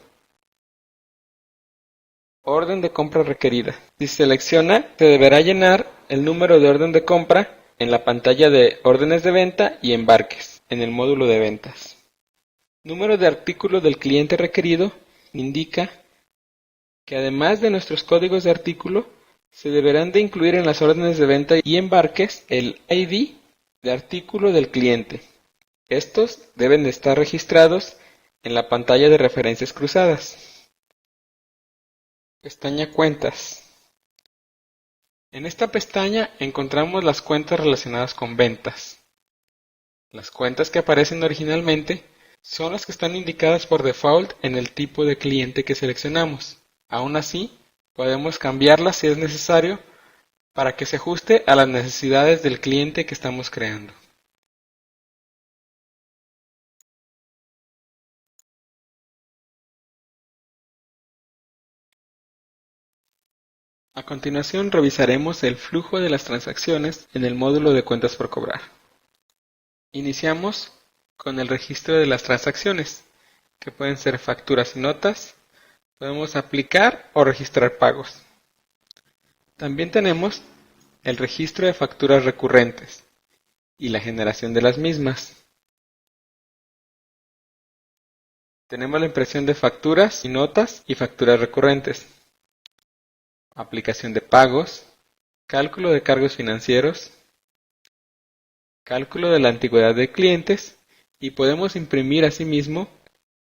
S1: Orden de compra requerida. Si se selecciona, se deberá llenar el número de orden de compra en la pantalla de órdenes de venta y embarques, en el módulo de ventas. Número de artículos del cliente requerido indica que además de nuestros códigos de artículo, se deberán de incluir en las órdenes de venta y embarques el ID de artículo del cliente. Estos deben de estar registrados en la pantalla de referencias cruzadas. Pestaña Cuentas. En esta pestaña encontramos las cuentas relacionadas con ventas. Las cuentas que aparecen originalmente son las que están indicadas por default en el tipo de cliente que seleccionamos. Aún así, podemos cambiarlas si es necesario para que se ajuste a las necesidades del cliente que estamos creando. A continuación revisaremos el flujo de las transacciones en el módulo de cuentas por cobrar. Iniciamos con el registro de las transacciones, que pueden ser facturas y notas. Podemos aplicar o registrar pagos. También tenemos el registro de facturas recurrentes y la generación de las mismas. Tenemos la impresión de facturas y notas y facturas recurrentes. Aplicación de pagos, cálculo de cargos financieros, cálculo de la antigüedad de clientes y podemos imprimir asimismo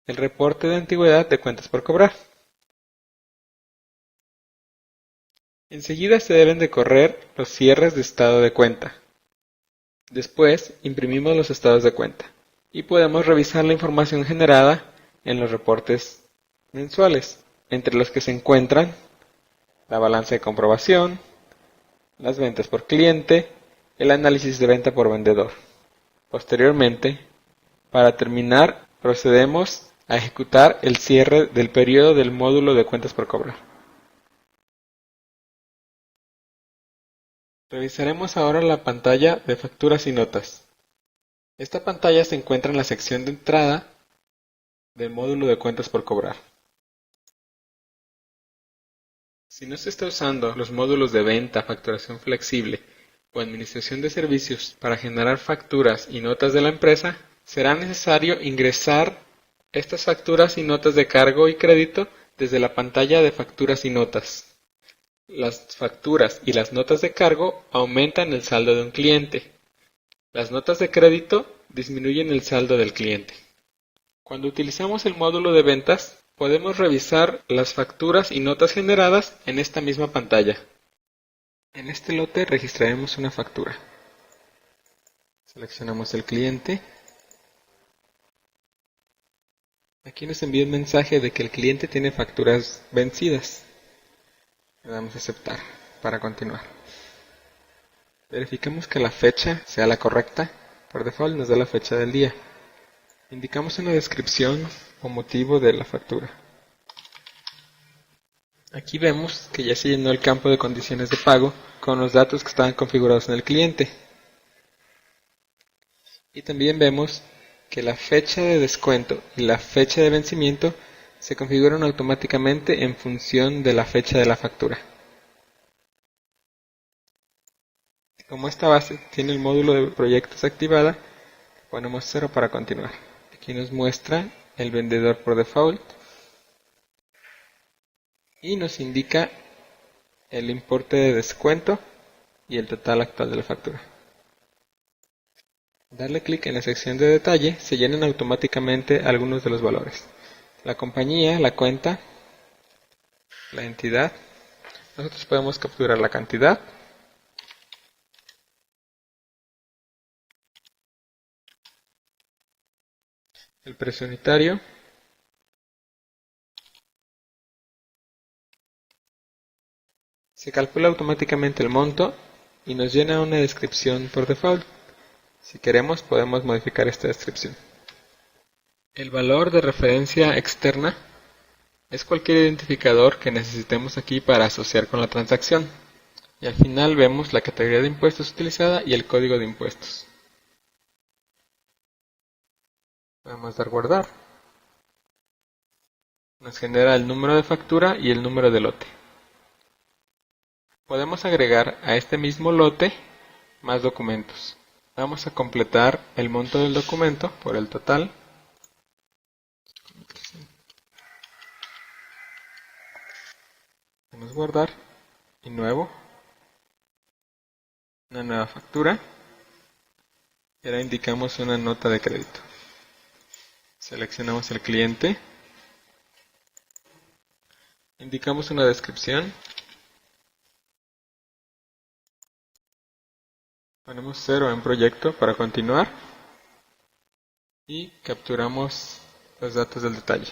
S1: el reporte de antigüedad de cuentas por cobrar. Enseguida se deben de correr los cierres de estado de cuenta. Después imprimimos los estados de cuenta y podemos revisar la información generada en los reportes mensuales, entre los que se encuentran la balanza de comprobación, las ventas por cliente, el análisis de venta por vendedor. Posteriormente, para terminar, procedemos a ejecutar el cierre del periodo del módulo de cuentas por cobrar. Revisaremos ahora la pantalla de facturas y notas. Esta pantalla se encuentra en la sección de entrada del módulo de cuentas por cobrar. Si no se está usando los módulos de venta, facturación flexible o administración de servicios para generar facturas y notas de la empresa, será necesario ingresar estas facturas y notas de cargo y crédito desde la pantalla de facturas y notas. Las facturas y las notas de cargo aumentan el saldo de un cliente. Las notas de crédito disminuyen el saldo del cliente. Cuando utilizamos el módulo de ventas, podemos revisar las facturas y notas generadas en esta misma pantalla. En este lote registraremos una factura. Seleccionamos el cliente. Aquí nos envía un mensaje de que el cliente tiene facturas vencidas. Le damos a aceptar para continuar. Verificamos que la fecha sea la correcta. Por default nos da la fecha del día. Indicamos una descripción o motivo de la factura. Aquí vemos que ya se llenó el campo de condiciones de pago con los datos que estaban configurados en el cliente. Y también vemos que la fecha de descuento y la fecha de vencimiento se configuran automáticamente en función de la fecha de la factura. Como esta base tiene el módulo de proyectos activada, ponemos 0 para continuar. Aquí nos muestra el vendedor por default y nos indica el importe de descuento y el total actual de la factura. Darle clic en la sección de detalle se llenan automáticamente algunos de los valores. La compañía, la cuenta, la entidad. Nosotros podemos capturar la cantidad. El precio unitario. Se calcula automáticamente el monto y nos llena una descripción por default. Si queremos podemos modificar esta descripción. El valor de referencia externa es cualquier identificador que necesitemos aquí para asociar con la transacción. Y al final vemos la categoría de impuestos utilizada y el código de impuestos. Podemos dar guardar. Nos genera el número de factura y el número de lote. Podemos agregar a este mismo lote más documentos. Vamos a completar el monto del documento por el total. Vamos a guardar y nuevo. Una nueva factura. Y ahora indicamos una nota de crédito. Seleccionamos el cliente. Indicamos una descripción. Ponemos 0 en proyecto para continuar. Y capturamos los datos del detalle.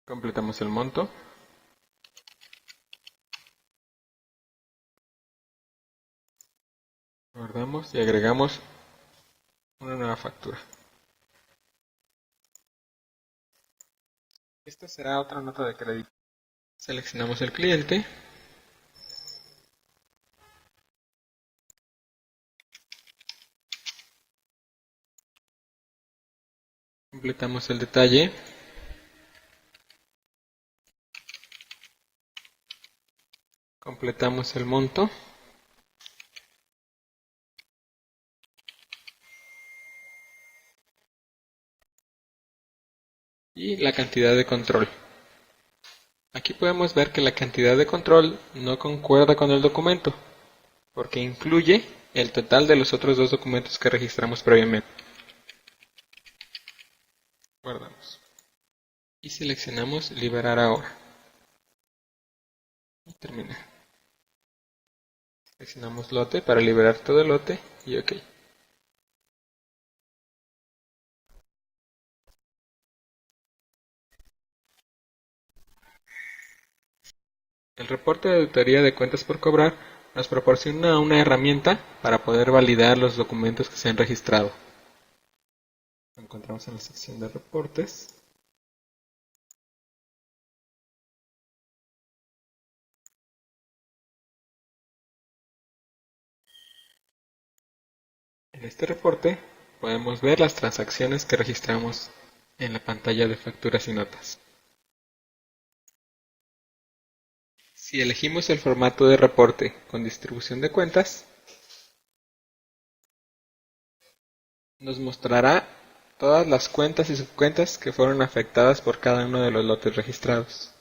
S1: Completamos el monto. Guardamos y agregamos una nueva factura. Esta será otra nota de crédito. Seleccionamos el cliente. Completamos el detalle. Completamos el monto. Y la cantidad de control. Aquí podemos ver que la cantidad de control no concuerda con el documento, porque incluye el total de los otros dos documentos que registramos previamente. Guardamos. Y seleccionamos liberar ahora. Y terminar. Seleccionamos lote para liberar todo el lote y OK. El reporte de auditoría de cuentas por cobrar nos proporciona una herramienta para poder validar los documentos que se han registrado. Lo encontramos en la sección de reportes. En este reporte podemos ver las transacciones que registramos en la pantalla de facturas y notas. Si elegimos el formato de reporte con distribución de cuentas, nos mostrará todas las cuentas y subcuentas que fueron afectadas por cada uno de los lotes registrados.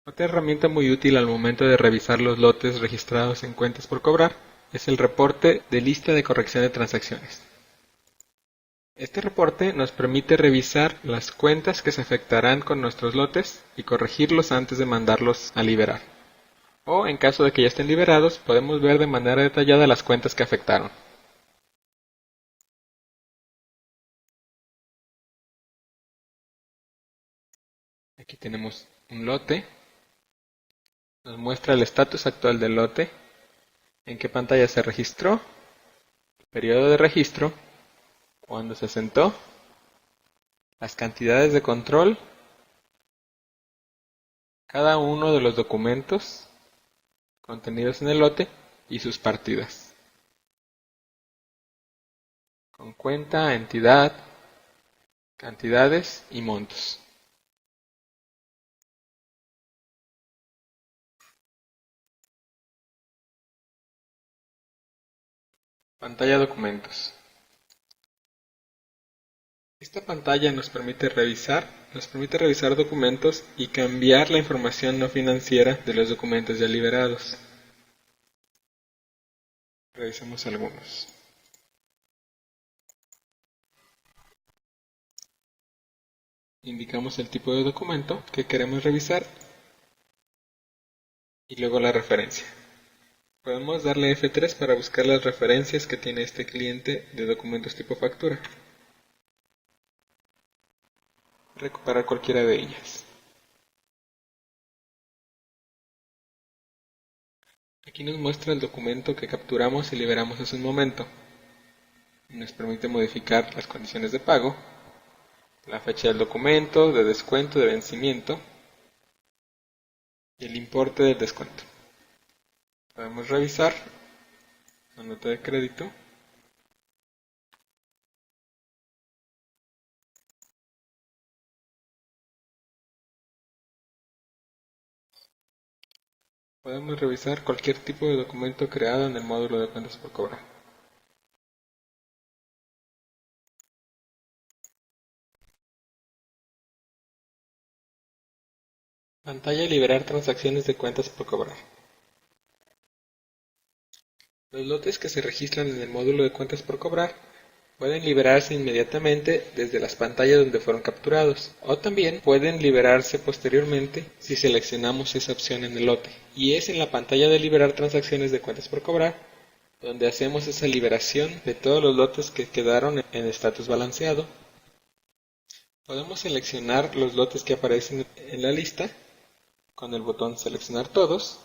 S1: Otra herramienta muy útil al momento de revisar los lotes registrados en cuentas por cobrar es el reporte de lista de corrección de transacciones. Este reporte nos permite revisar las cuentas que se afectarán con nuestros lotes y corregirlos antes de mandarlos a liberar. O en caso de que ya estén liberados, podemos ver de manera detallada las cuentas que afectaron. Aquí tenemos un lote, nos muestra el estatus actual del lote, en qué pantalla se registró, el periodo de registro, cuándo se asentó, las cantidades de control, cada uno de los documentos contenidos en el lote y sus partidas. Con cuenta, entidad, cantidades y montos. Pantalla documentos. Esta pantalla nos permite revisar documentos y cambiar la información no financiera de los documentos ya liberados. Revisemos algunos. Indicamos el tipo de documento que queremos revisar y luego la referencia. Podemos darle F3 para buscar las referencias que tiene este cliente de documentos tipo factura. Recuperar cualquiera de ellas. Aquí nos muestra el documento que capturamos y liberamos hace un momento. Nos permite modificar las condiciones de pago, la fecha del documento, de descuento, de vencimiento y el importe del descuento. Podemos revisar la nota de crédito. Podemos revisar cualquier tipo de documento creado en el módulo de cuentas por cobrar. Pantalla liberar transacciones de cuentas por cobrar. Los lotes que se registran en el módulo de cuentas por cobrar pueden liberarse inmediatamente desde las pantallas donde fueron capturados, o también pueden liberarse posteriormente si seleccionamos esa opción en el lote. Y es en la pantalla de liberar transacciones de cuentas por cobrar donde hacemos esa liberación de todos los lotes que quedaron en estatus balanceado. Podemos seleccionar los lotes que aparecen en la lista con el botón seleccionar todos.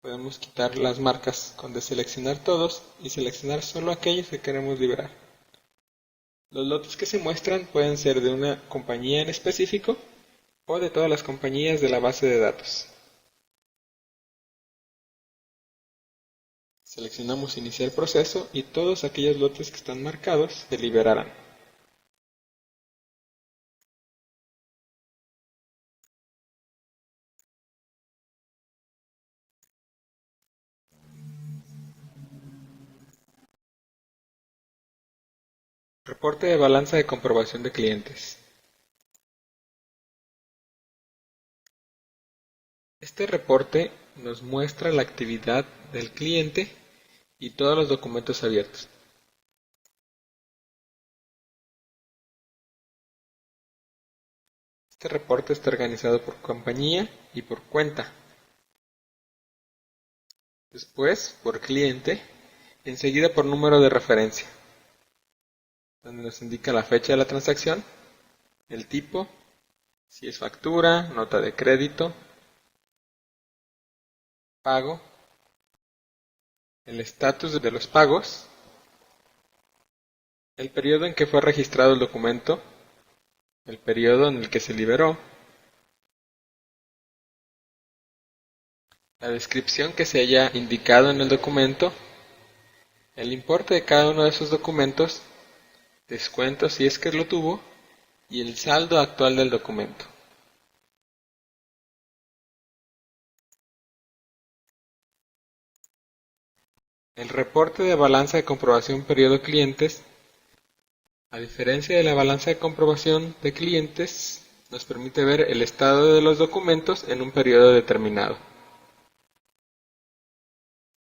S1: Podemos quitar las marcas con deseleccionar todos y seleccionar solo aquellos que queremos liberar. Los lotes que se muestran pueden ser de una compañía en específico o de todas las compañías de la base de datos. Seleccionamos iniciar proceso y todos aquellos lotes que están marcados se liberarán. Reporte de balanza de comprobación de clientes. Este reporte nos muestra la actividad del cliente y todos los documentos abiertos. Este reporte está organizado por compañía y por cuenta. Después, por cliente, enseguida por número de referencia, donde nos indica la fecha de la transacción, el tipo, si es factura, nota de crédito, pago, el estatus de los pagos, el periodo en que fue registrado el documento, el periodo en el que se liberó, la descripción que se haya indicado en el documento el importe de cada uno de esos documentos, descuento si es que lo tuvo, y el saldo actual del documento. El reporte de balanza de comprobación periodo clientes, a diferencia de la balanza de comprobación de clientes, nos permite ver el estado de los documentos en un periodo determinado.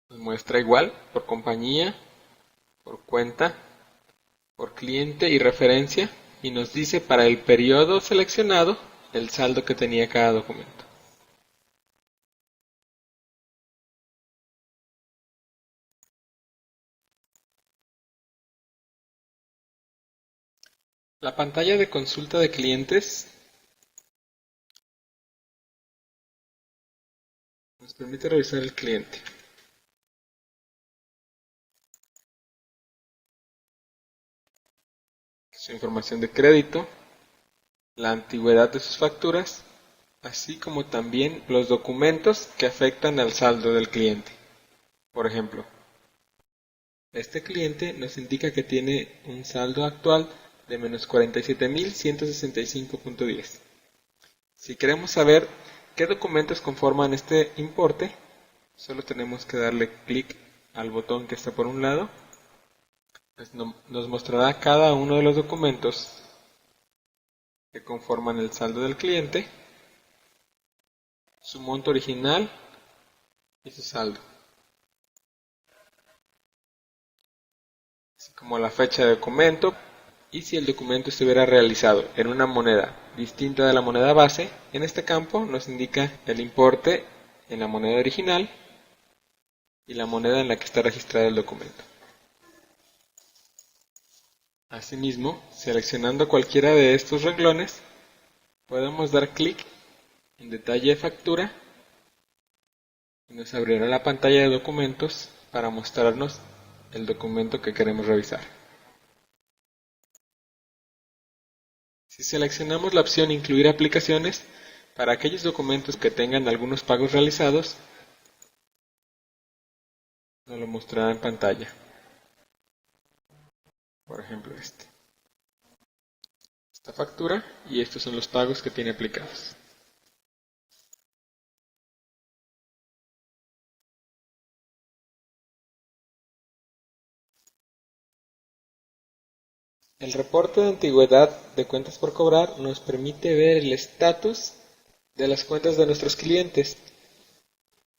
S1: Nos muestra igual por compañía, por cuenta, por cliente y referencia, y nos dice para el periodo seleccionado el saldo que tenía cada documento. La pantalla de consulta de clientes nos permite revisar el cliente, su información de crédito, la antigüedad de sus facturas, así como también los documentos que afectan al saldo del cliente. Por ejemplo, este cliente nos indica que tiene un saldo actual de menos 47.165.10. Si queremos saber qué documentos conforman este importe, solo tenemos que darle clic al botón que está por un lado. Pues nos mostrará cada uno de los documentos que conforman el saldo del cliente, su monto original y su saldo, así como la fecha de documento, y si el documento estuviera realizado en una moneda distinta de la moneda base, en este campo nos indica el importe en la moneda original y la moneda en la que está registrado el documento. Asimismo, seleccionando cualquiera de estos renglones, podemos dar clic en detalle de factura y nos abrirá la pantalla de documentos para mostrarnos el documento que queremos revisar. Si seleccionamos la opción Incluir aplicaciones, para aquellos documentos que tengan algunos pagos realizados, nos lo mostrará en pantalla. Por ejemplo, esta factura, y estos son los pagos que tiene aplicados. El reporte de antigüedad de cuentas por cobrar nos permite ver el estatus de las cuentas de nuestros clientes.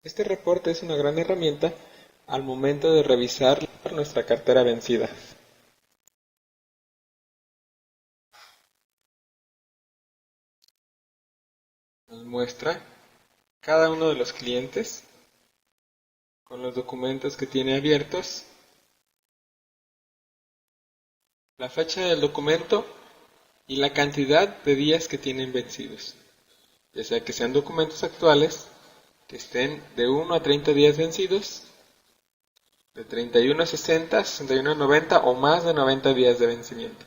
S1: Este reporte es una gran herramienta al momento de revisar nuestra cartera vencida. Nos muestra cada uno de los clientes con los documentos que tiene abiertos, la fecha del documento y la cantidad de días que tienen vencidos, ya sea que sean documentos actuales, que estén de 1 a 30 días vencidos, de 31 a 60, 61 a 90 o más de 90 días de vencimiento.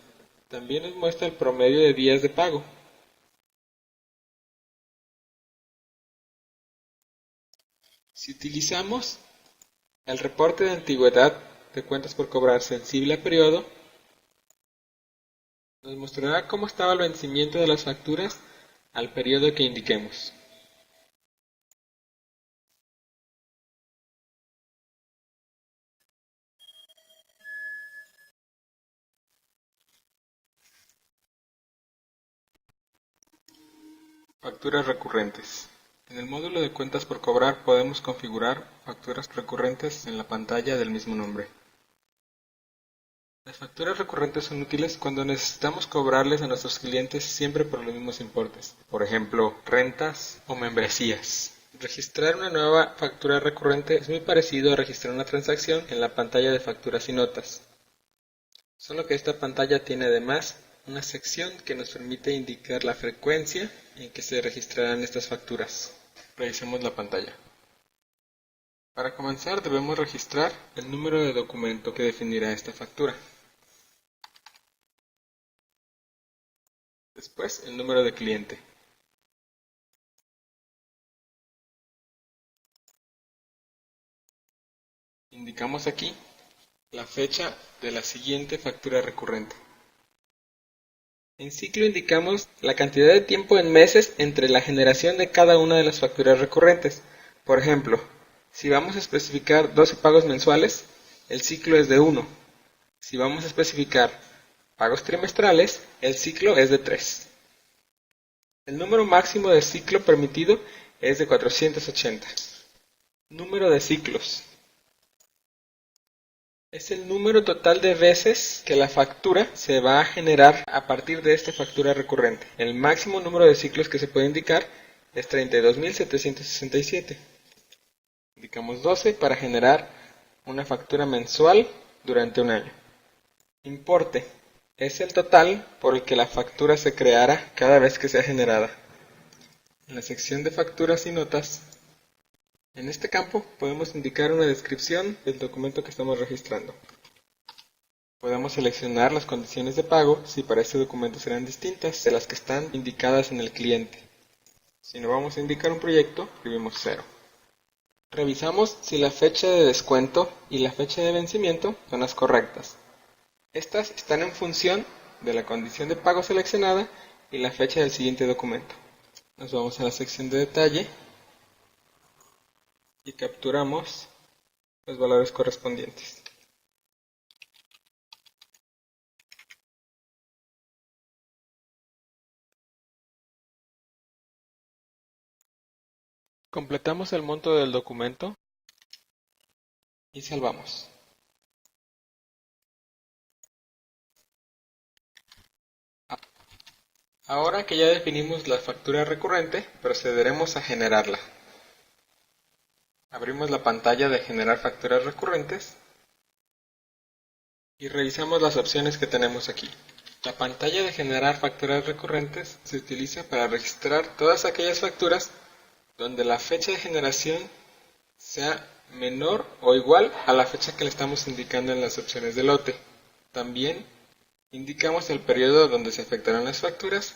S1: También nos muestra el promedio de días de pago. Si utilizamos el reporte de antigüedad de cuentas por cobrar sensible a periodo, nos mostrará cómo estaba el vencimiento de las facturas al periodo que indiquemos. Facturas recurrentes. En el módulo de cuentas por cobrar podemos configurar facturas recurrentes en la pantalla del mismo nombre. Las facturas recurrentes son útiles cuando necesitamos cobrarles a nuestros clientes siempre por los mismos importes, por ejemplo, rentas o membresías. Registrar una nueva factura recurrente es muy parecido a registrar una transacción en la pantalla de facturas y notas, solo que esta pantalla tiene además una sección que nos permite indicar la frecuencia en que se registrarán estas facturas. Revisemos la pantalla. Para comenzar debemos registrar el número de documento que definirá esta factura. Después el número de cliente. Indicamos aquí la fecha de la siguiente factura recurrente. En ciclo indicamos la cantidad de tiempo en meses entre la generación de cada una de las facturas recurrentes. Por ejemplo, si vamos a especificar 12 pagos mensuales, el ciclo es de 1. Si vamos a especificar pagos trimestrales, el ciclo es de 3. El número máximo de ciclo permitido es de 480. Número de ciclos. Es el número total de veces que la factura se va a generar a partir de esta factura recurrente. El máximo número de ciclos que se puede indicar es 32.767. Indicamos 12 para generar una factura mensual durante un año. Importe es el total por el que la factura se creará cada vez que sea generada. En la sección de facturas y notas, en este campo podemos indicar una descripción del documento que estamos registrando. Podemos seleccionar las condiciones de pago si para este documento serán distintas de las que están indicadas en el cliente. Si no vamos a indicar un proyecto, escribimos 0. Revisamos si la fecha de descuento y la fecha de vencimiento son las correctas. Estas están en función de la condición de pago seleccionada y la fecha del siguiente documento. Nos vamos a la sección de detalle y capturamos los valores correspondientes. Completamos el monto del documento y salvamos. Ahora que ya definimos la factura recurrente, procederemos a generarla. Abrimos la pantalla de generar facturas recurrentes y revisamos las opciones que tenemos aquí. La pantalla de generar facturas recurrentes se utiliza para registrar todas aquellas facturas donde la fecha de generación sea menor o igual a la fecha que le estamos indicando en las opciones de lote. También indicamos el periodo donde se efectuarán las facturas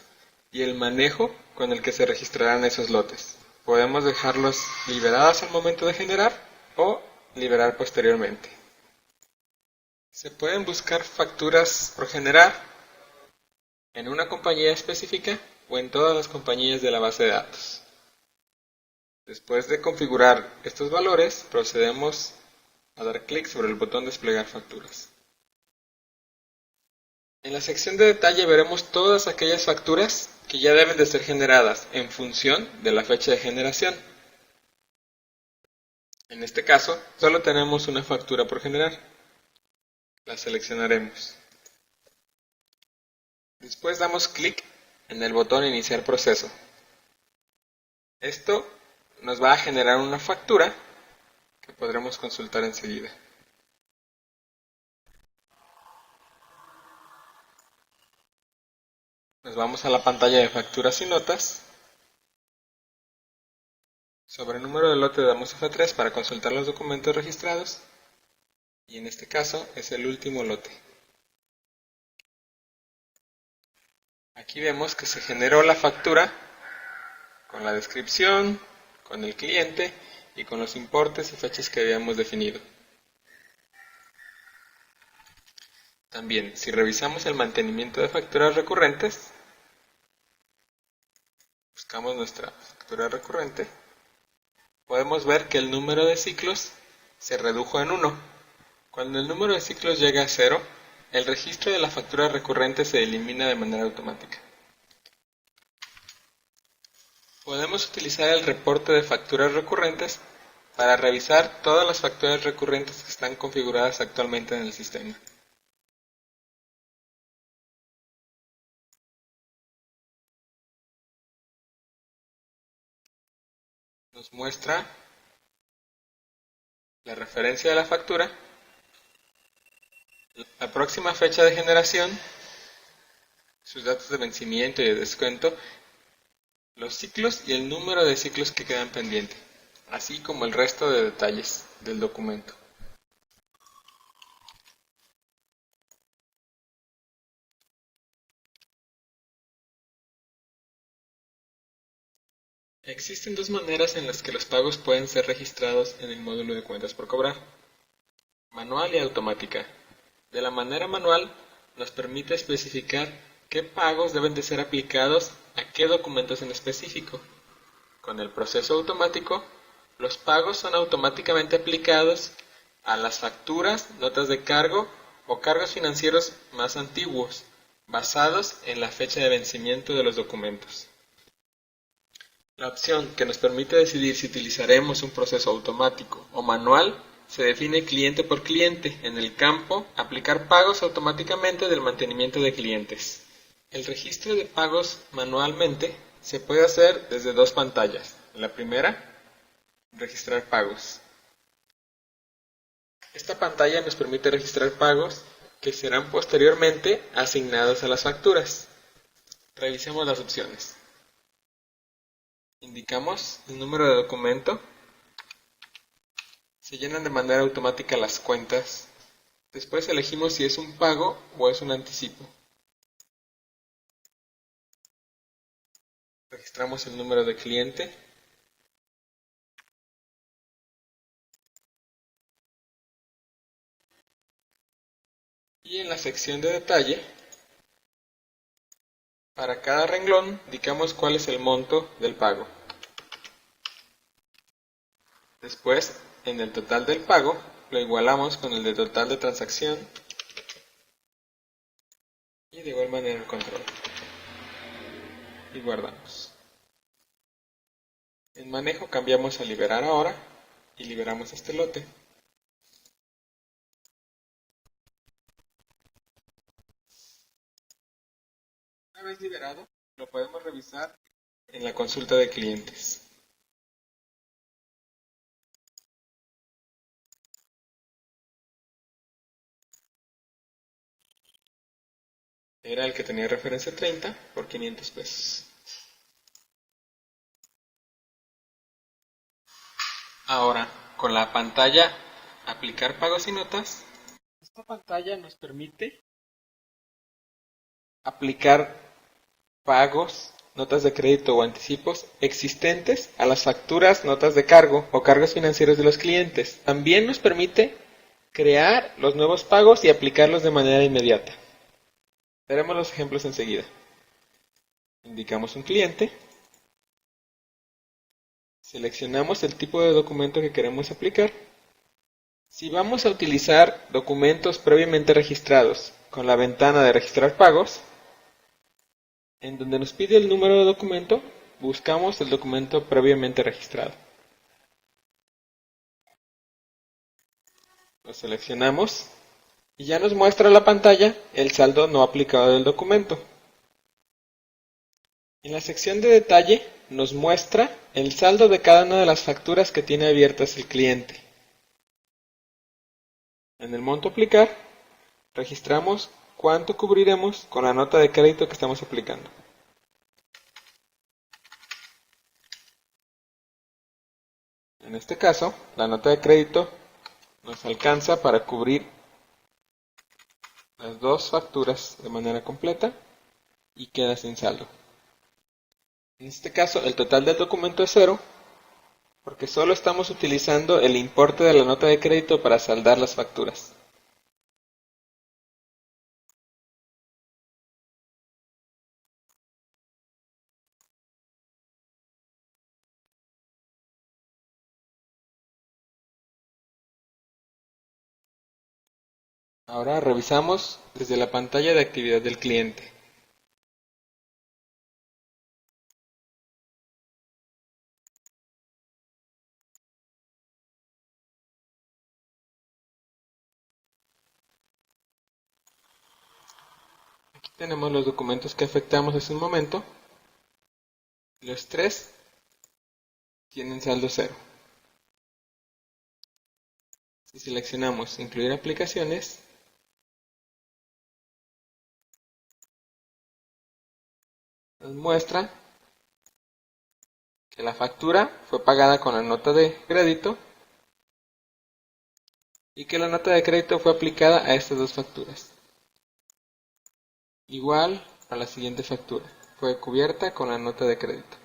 S1: y el manejo con el que se registrarán esos lotes. Podemos dejarlos liberadas al momento de generar o liberar posteriormente. Se pueden buscar facturas por generar en una compañía específica o en todas las compañías de la base de datos. Después de configurar estos valores, procedemos a dar clic sobre el botón Desplegar facturas. En la sección de detalle veremos todas aquellas facturas que ya deben de ser generadas en función de la fecha de generación. En este caso, solo tenemos una factura por generar. La seleccionaremos. Después damos clic en el botón Iniciar proceso. Esto nos va a generar una factura que podremos consultar enseguida. Nos vamos a la pantalla de facturas y notas. Sobre el número de lote damos F3 para consultar los documentos registrados y en este caso es el último lote. Aquí vemos que se generó la factura con la descripción, con el cliente y con los importes y fechas que habíamos definido. También, si revisamos el mantenimiento de facturas recurrentes, buscamos nuestra factura recurrente, podemos ver que el número de ciclos se redujo en 1. Cuando el número de ciclos llega a 0, el registro de la factura recurrente se elimina de manera automática. Podemos utilizar el reporte de facturas recurrentes para revisar todas las facturas recurrentes que están configuradas actualmente en el sistema. Nos muestra la referencia de la factura, la próxima fecha de generación, sus datos de vencimiento y de descuento, los ciclos y el número de ciclos que quedan pendientes, así como el resto de detalles del documento. Existen dos maneras en las que los pagos pueden ser registrados en el módulo de cuentas por cobrar. manual y automática. De la manera manual nos permite especificar qué pagos deben de ser aplicados a qué documentos en específico. Con el proceso automático, los pagos son automáticamente aplicados a las facturas, notas de cargo o cargos financieros más antiguos, basados en la fecha de vencimiento de los documentos. La opción que nos permite decidir si utilizaremos un proceso automático o manual se define cliente por cliente en el campo "Aplicar pagos automáticamente del mantenimiento de clientes". El registro de pagos manualmente se puede hacer desde dos pantallas. La primera, registrar pagos. Esta pantalla nos permite registrar pagos que serán posteriormente asignados a las facturas. Revisemos las opciones. Indicamos el número de documento. Se llenan de manera automática las cuentas. Después elegimos si es un pago o es un anticipo. Registramos el número de cliente. Y en la sección de detalle, para cada renglón indicamos cuál es el monto del pago. Después, en el total del pago, lo igualamos con el de total de transacción y de igual manera el control. Y guardamos. En manejo cambiamos a liberar ahora y liberamos este lote. Una vez liberado, lo podemos revisar en la consulta de clientes. Era el que tenía referencia 30 por 500 pesos. Ahora, con la pantalla "Aplicar pagos y notas", esta pantalla nos permite aplicar pagos, notas de crédito o anticipos existentes a las facturas, notas de cargo o cargos financieros de los clientes. También nos permite crear los nuevos pagos y aplicarlos de manera inmediata. Veremos los ejemplos enseguida. Indicamos un cliente. Seleccionamos el tipo de documento que queremos aplicar. Si vamos a utilizar documentos previamente registrados con la ventana de registrar pagos, en donde nos pide el número de documento, buscamos el documento previamente registrado. Lo seleccionamos y ya nos muestra la pantalla el saldo no aplicado del documento. En la sección de detalle nos muestra el saldo de cada una de las facturas que tiene abiertas el cliente. En el monto a aplicar, registramos cuánto cubriremos con la nota de crédito que estamos aplicando. En este caso, la nota de crédito nos alcanza para cubrir las dos facturas de manera completa y queda sin saldo. En este caso, el total del documento es 0, porque solo estamos utilizando el importe de la nota de crédito para saldar las facturas. Ahora revisamos desde la pantalla de actividad del cliente. Aquí tenemos los documentos que afectamos hace un momento. Los tres tienen saldo 0. Si seleccionamos incluir aplicaciones, nos muestra que la factura fue pagada con la nota de crédito y que la nota de crédito fue aplicada a estas dos facturas. Igual a la siguiente factura, fue cubierta con la nota de crédito.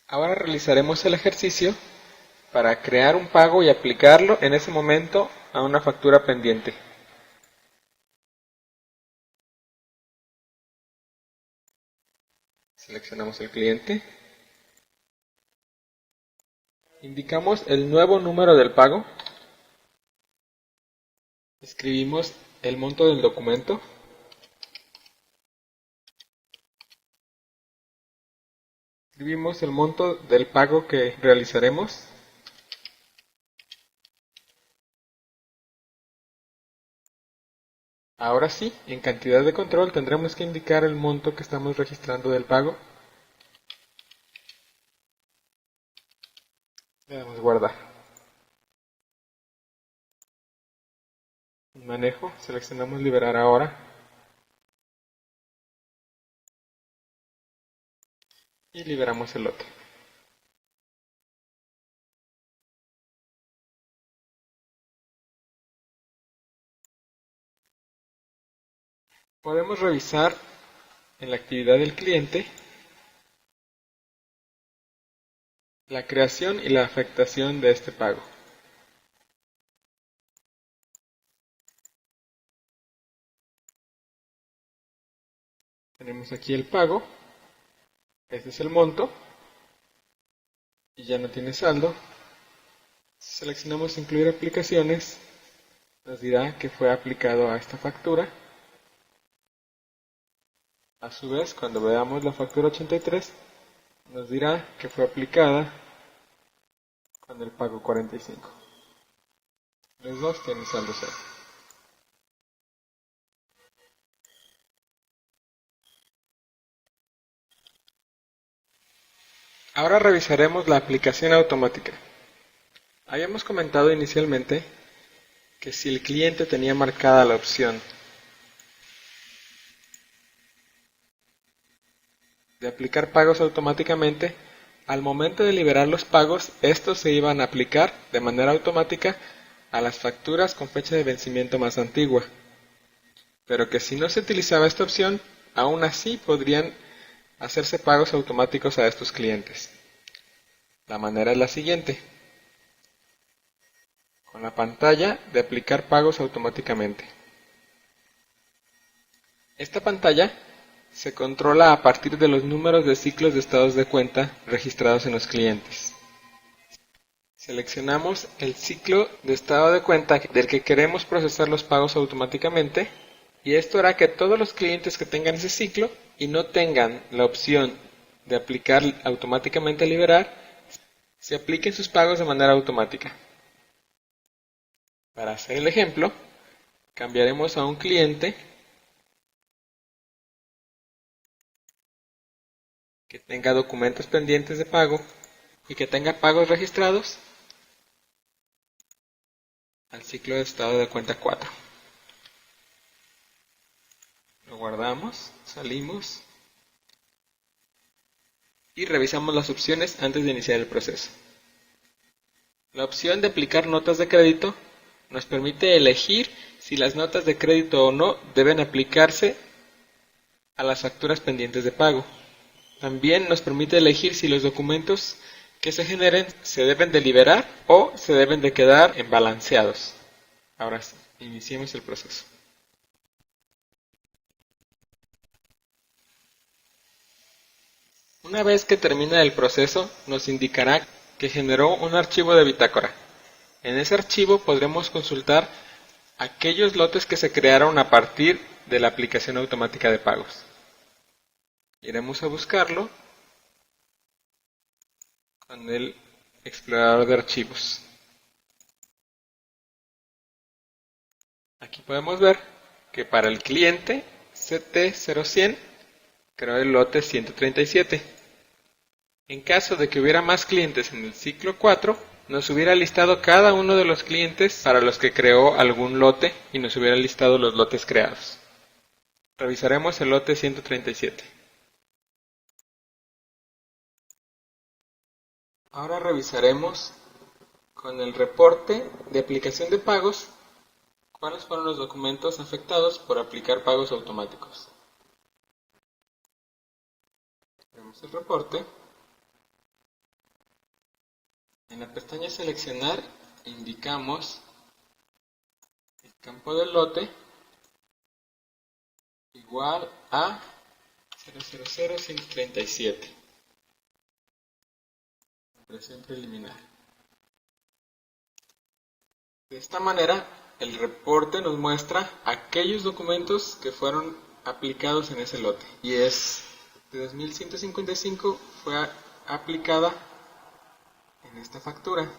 S1: Ahora realizaremos el ejercicio para crear un pago y aplicarlo en ese momento a una factura pendiente. Seleccionamos el cliente. Indicamos el nuevo número del pago. Escribimos el monto del documento. Escribimos el monto del pago que realizaremos. Ahora sí, en cantidad de control tendremos que indicar el monto que estamos registrando del pago. Le damos guardar. En manejo, seleccionamos liberar ahora. Y liberamos el lote. Podemos revisar en la actividad del cliente la creación y la afectación de este pago. Tenemos aquí el pago, este es el monto y ya no tiene saldo. Si seleccionamos incluir aplicaciones, nos dirá que fue aplicado a esta factura. A su vez, cuando veamos la factura 83, nos dirá que fue aplicada con el pago 45. Los dos tienen saldo cero. Ahora revisaremos la aplicación automática. Habíamos comentado inicialmente que si el cliente tenía marcada la opción de aplicar pagos automáticamente, al momento de liberar los pagos, estos se iban a aplicar de manera automática a las facturas con fecha de vencimiento más antigua. Pero que si no se utilizaba esta opción, aún así podrían hacerse pagos automáticos a estos clientes. La manera es la siguiente. Con la pantalla de aplicar pagos automáticamente. Esta pantalla se controla a partir de los números de ciclos de estados de cuenta registrados en los clientes. Seleccionamos el ciclo de estado de cuenta del que queremos procesar los pagos automáticamente y esto hará que todos los clientes que tengan ese ciclo y no tengan la opción de aplicar automáticamente liberar, se apliquen sus pagos de manera automática. Para hacer el ejemplo, cambiaremos a un cliente que tenga documentos pendientes de pago y que tenga pagos registrados al ciclo de estado de cuenta 4. Lo guardamos, salimos y revisamos las opciones antes de iniciar el proceso. La opción de aplicar notas de crédito nos permite elegir si las notas de crédito o no deben aplicarse a las facturas pendientes de pago. También nos permite elegir si los documentos que se generen se deben de liberar o se deben de quedar en balanceados. Ahora sí, iniciemos el proceso. Una vez que termina el proceso, nos indicará que generó un archivo de bitácora. En ese archivo podremos consultar aquellos lotes que se crearon a partir de la aplicación automática de pagos. Iremos a buscarlo con el explorador de archivos. Aquí podemos ver que para el cliente CT0100 creó el lote 137. En caso de que hubiera más clientes en el ciclo 4, nos hubiera listado cada uno de los clientes para los que creó algún lote y nos hubiera listado los lotes creados. Revisaremos el lote 137. Ahora revisaremos con el reporte de aplicación de pagos cuáles fueron los documentos afectados por aplicar pagos automáticos. Vemos el reporte. En la pestaña Seleccionar indicamos el campo del lote igual a 000-137. Impresión preliminar. De esta manera, el reporte nos muestra aquellos documentos que fueron aplicados en ese lote. Y es de 2155 fue aplicada en esta factura.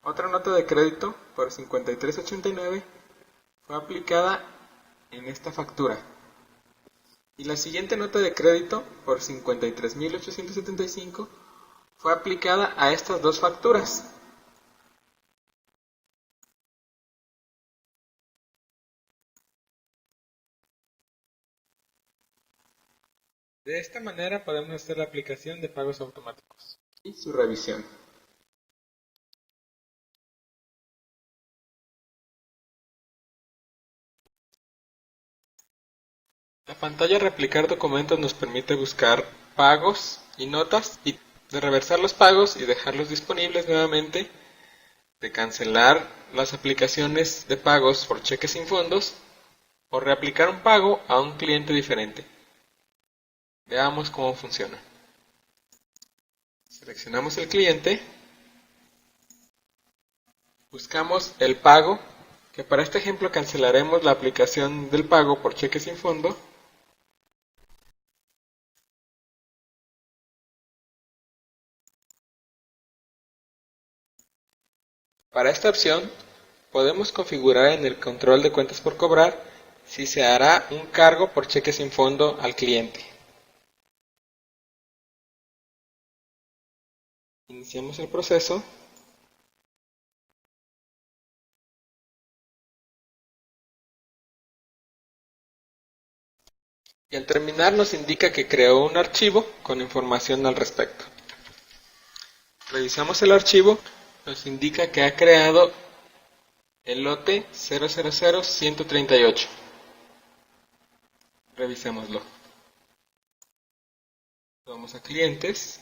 S1: Otra nota de crédito por 53.89 fue aplicada en esta factura. Y la siguiente nota de crédito por 53.875 fue aplicada a estas dos facturas. De esta manera podemos hacer la aplicación de pagos automáticos y su revisión. La pantalla Replicar documentos nos permite buscar pagos y notas y de reversar los pagos y dejarlos disponibles nuevamente, de cancelar las aplicaciones de pagos por cheques sin fondos o reaplicar un pago a un cliente diferente. Veamos cómo funciona. Seleccionamos el cliente, buscamos el pago, que para este ejemplo cancelaremos la aplicación del pago por cheque sin fondo. Para esta opción podemos configurar en el control de cuentas por cobrar si se hará un cargo por cheque sin fondo al cliente. Iniciamos el proceso. Y al terminar nos indica que creó un archivo con información al respecto. Revisamos el archivo, nos indica que ha creado el lote 000-138. Revisémoslo. Vamos a clientes.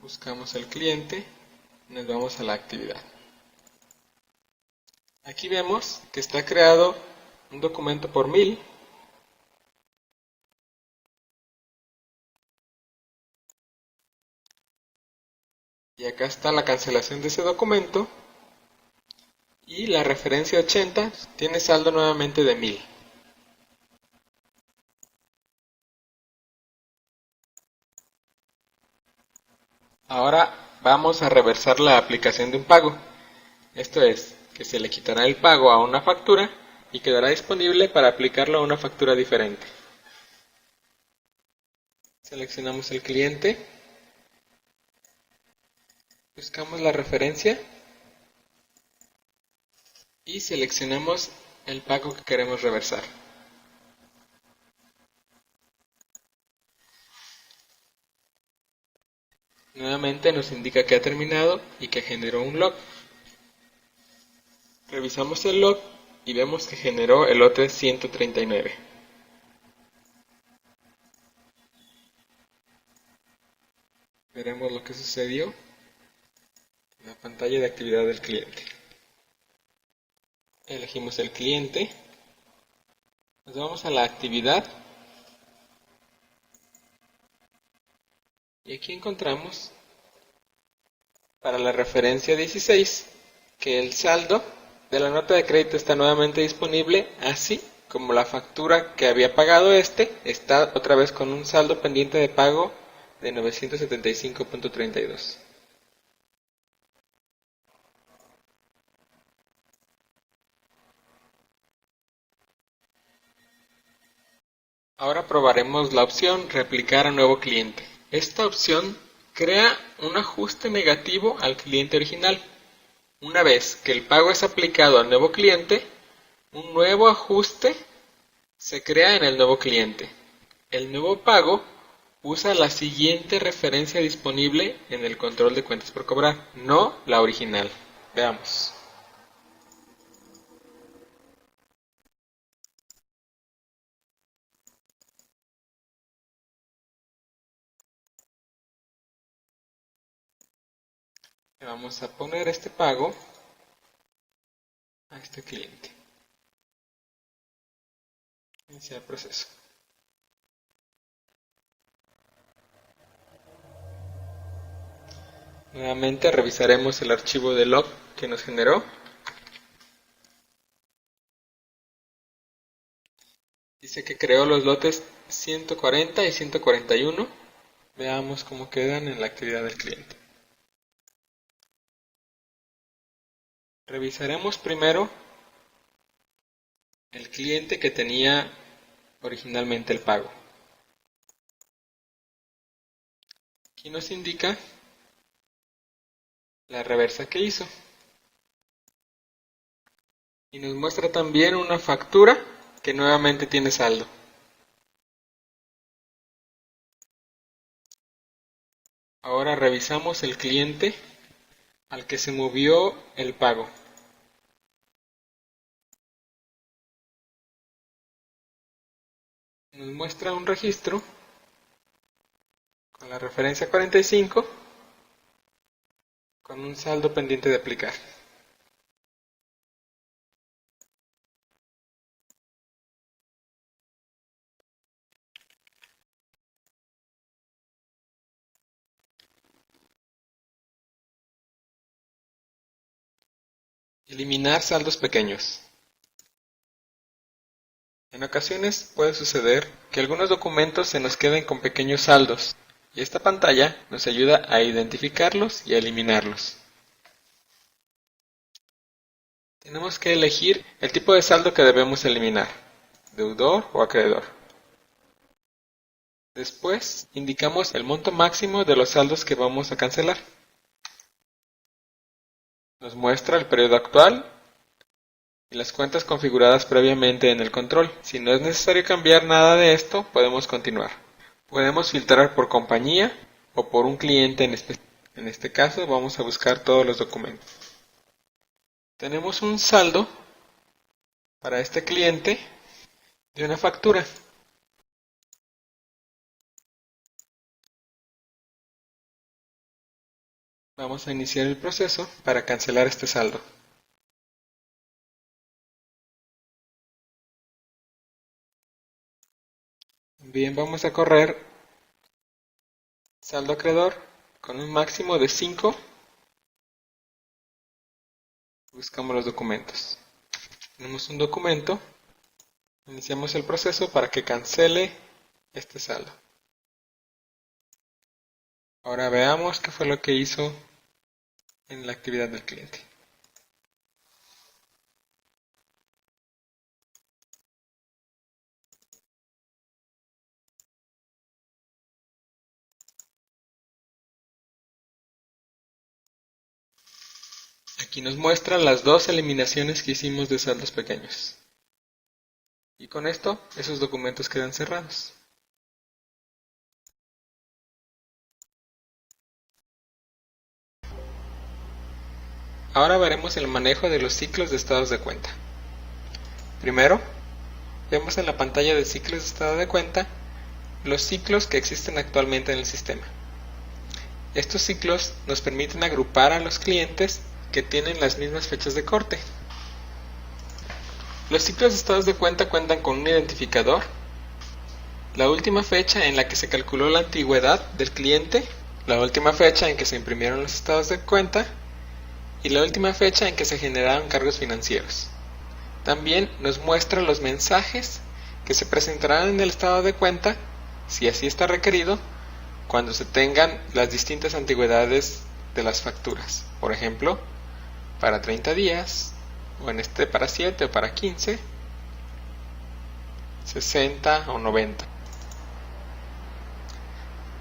S1: Buscamos el cliente. Nos vamos a la actividad. Aquí vemos que está creado un documento por 1000. Y acá está la cancelación de ese documento. Y la referencia 80 tiene saldo nuevamente de 1000. Ahora vamos a reversar la aplicación de un pago. Esto es, que se le quitará el pago a una factura y quedará disponible para aplicarlo a una factura diferente. Seleccionamos el cliente, buscamos la referencia y seleccionamos el pago que queremos reversar. Nuevamente nos indica que ha terminado y que generó un log. Revisamos el log y vemos que generó el lote 139. Veremos lo que sucedió en la pantalla de actividad del cliente. Elegimos el cliente, nos vamos a la actividad y aquí encontramos para la referencia 16 que el saldo de la nota de crédito está nuevamente disponible, así como la factura que había pagado está otra vez con un saldo pendiente de pago de 975.32. Ahora probaremos la opción Reaplicar a nuevo cliente. Esta opción crea un ajuste negativo al cliente original. Una vez que el pago es aplicado al nuevo cliente, un nuevo ajuste se crea en el nuevo cliente. El nuevo pago usa la siguiente referencia disponible en el control de cuentas por cobrar, no la original. Veamos. Le vamos a poner este pago a este cliente. Iniciar proceso. Nuevamente revisaremos el archivo de log que nos generó. Dice que creó los lotes 140 y 141. Veamos cómo quedan en la actividad del cliente. Revisaremos primero el cliente que tenía originalmente el pago. Aquí nos indica la reversa que hizo. Y nos muestra también una factura que nuevamente tiene saldo. Ahora revisamos el cliente al que se movió el pago. Nos muestra un registro con la referencia 45 con un saldo pendiente de aplicar. Eliminar saldos pequeños. En ocasiones puede suceder que algunos documentos se nos queden con pequeños saldos y esta pantalla nos ayuda a identificarlos y a eliminarlos. Tenemos que elegir el tipo de saldo que debemos eliminar, deudor o acreedor. Después indicamos el monto máximo de los saldos que vamos a cancelar. Nos muestra el periodo actual y las cuentas configuradas previamente en el control. Si no es necesario cambiar nada de esto, podemos continuar. Podemos filtrar por compañía o por un cliente en específico. En este caso vamos a buscar todos los documentos. Tenemos un saldo para este cliente de una factura. Vamos a iniciar el proceso para cancelar este saldo. Bien, vamos a correr saldo acreedor con un máximo de 5. Buscamos los documentos. Tenemos un documento. Iniciamos el proceso para que cancele este saldo. Ahora veamos qué fue lo que hizo en la actividad del cliente. Aquí nos muestra las dos eliminaciones que hicimos de saldos pequeños. Y con esto, esos documentos quedan cerrados. Ahora veremos el manejo de los ciclos de estados de cuenta. Primero, vemos en la pantalla de ciclos de estado de cuenta los ciclos que existen actualmente en el sistema. Estos ciclos nos permiten agrupar a los clientes que tienen las mismas fechas de corte. Los ciclos de estados de cuenta cuentan con un identificador, la última fecha en la que se calculó la antigüedad del cliente, la última fecha en que se imprimieron los estados de cuenta y la última fecha en que se generaron cargos financieros. También nos muestra los mensajes que se presentarán en el estado de cuenta, si así está requerido, cuando se tengan las distintas antigüedades de las facturas. Por ejemplo, para 30 días, o en este para 7 o para 15, 60 o 90.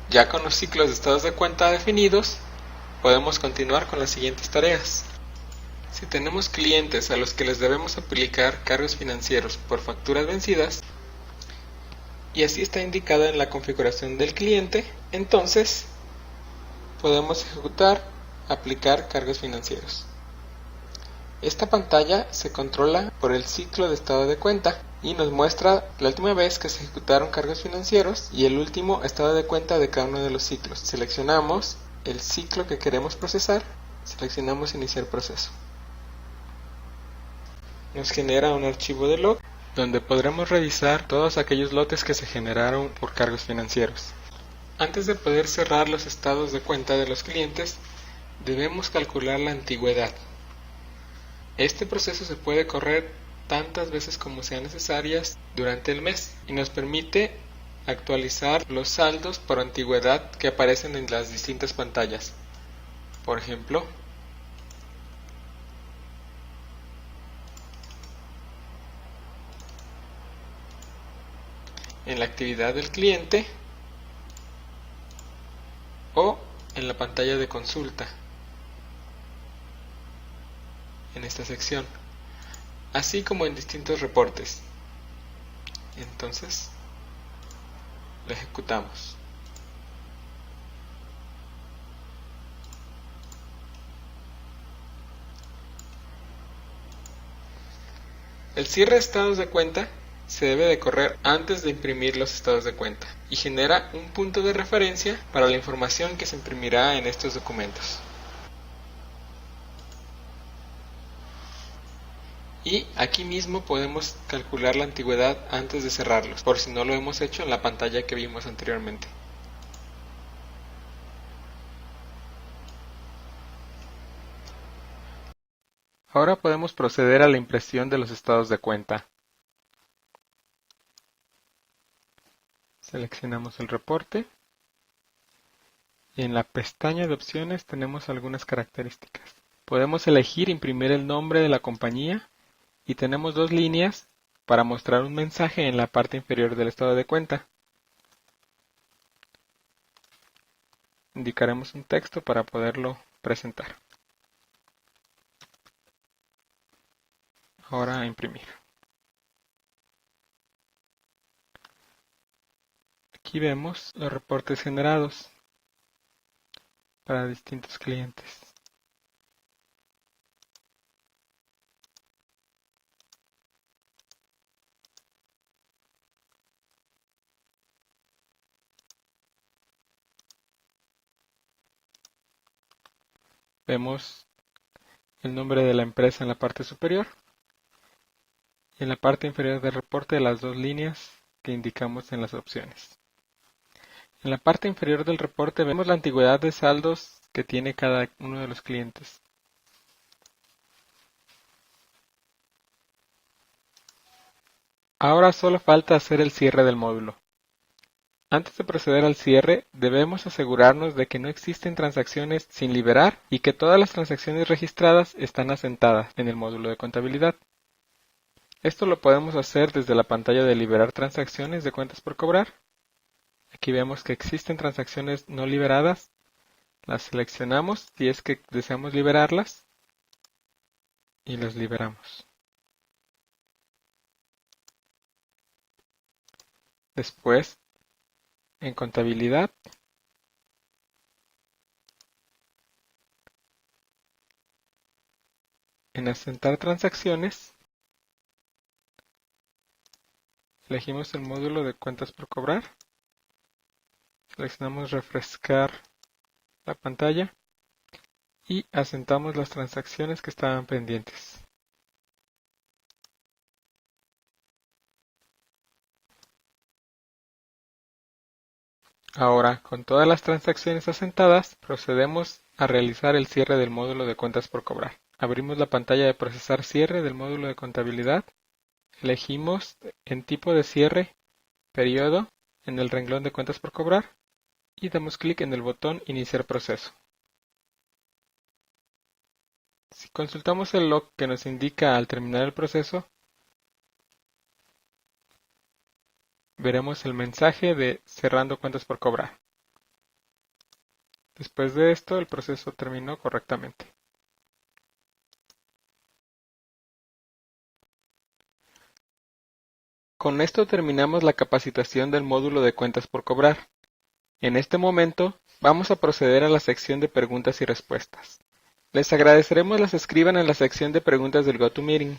S1: Ya con los ciclos de estados de cuenta definidos, podemos continuar con las siguientes tareas. Si tenemos clientes a los que les debemos aplicar cargos financieros por facturas vencidas, y así está indicado en la configuración del cliente, entonces podemos ejecutar aplicar cargos financieros. Esta pantalla se controla por el ciclo de estado de cuenta y nos muestra la última vez que se ejecutaron cargos financieros y el último estado de cuenta de cada uno de los ciclos. Seleccionamos el ciclo que queremos procesar Seleccionamos Iniciar proceso. Nos genera un archivo de log donde podremos revisar todos aquellos lotes que se generaron por cargos financieros. Antes de poder cerrar los estados de cuenta de los clientes, debemos calcular la antigüedad. Este proceso se puede correr tantas veces como sean necesarias durante el mes y nos permite actualizar los saldos por antigüedad que aparecen en las distintas pantallas. Por ejemplo, en la actividad del cliente o en la pantalla de consulta, en esta sección, así como en distintos reportes. Entonces, lo ejecutamos. El cierre de estados de cuenta se debe de correr antes de imprimir los estados de cuenta y genera un punto de referencia para la información que se imprimirá en estos documentos. Y aquí mismo podemos calcular la antigüedad antes de cerrarlos, por si no lo hemos hecho en la pantalla que vimos anteriormente. Ahora podemos proceder a la impresión de los estados de cuenta. Seleccionamos el reporte y en la pestaña de opciones tenemos algunas características. Podemos elegir imprimir el nombre de la compañía y tenemos dos líneas para mostrar un mensaje en la parte inferior del estado de cuenta. Indicaremos un texto para poderlo presentar. Ahora a imprimir. Aquí vemos los reportes generados para distintos clientes. Vemos el nombre de la empresa en la parte superior y en la parte inferior del reporte las dos líneas que indicamos en las opciones. En la parte inferior del reporte vemos la antigüedad de saldos que tiene cada uno de los clientes. Ahora solo falta hacer el cierre del módulo. Antes de proceder al cierre, debemos asegurarnos de que no existen transacciones sin liberar y que todas las transacciones registradas están asentadas en el módulo de contabilidad. Esto lo podemos hacer desde la pantalla de liberar transacciones de cuentas por cobrar. Aquí vemos que existen transacciones no liberadas. Las seleccionamos si es que deseamos liberarlas y las liberamos. Después, en contabilidad, en asentar transacciones, elegimos el módulo de cuentas por cobrar, seleccionamos refrescar la pantalla y asentamos las transacciones que estaban pendientes. Ahora, con todas las transacciones asentadas, procedemos a realizar el cierre del módulo de cuentas por cobrar. Abrimos la pantalla de procesar cierre del módulo de contabilidad, elegimos en tipo de cierre, periodo, en el renglón de cuentas por cobrar y damos clic en el botón Iniciar proceso. Si consultamos el log que nos indica al terminar el proceso, veremos el mensaje de cerrando cuentas por cobrar. Después de esto, el proceso terminó correctamente. Con esto terminamos la capacitación del módulo de cuentas por cobrar. En este momento, vamos a proceder a la sección de preguntas y respuestas. Les agradeceremos las escriban en la sección de preguntas del GoToMeeting.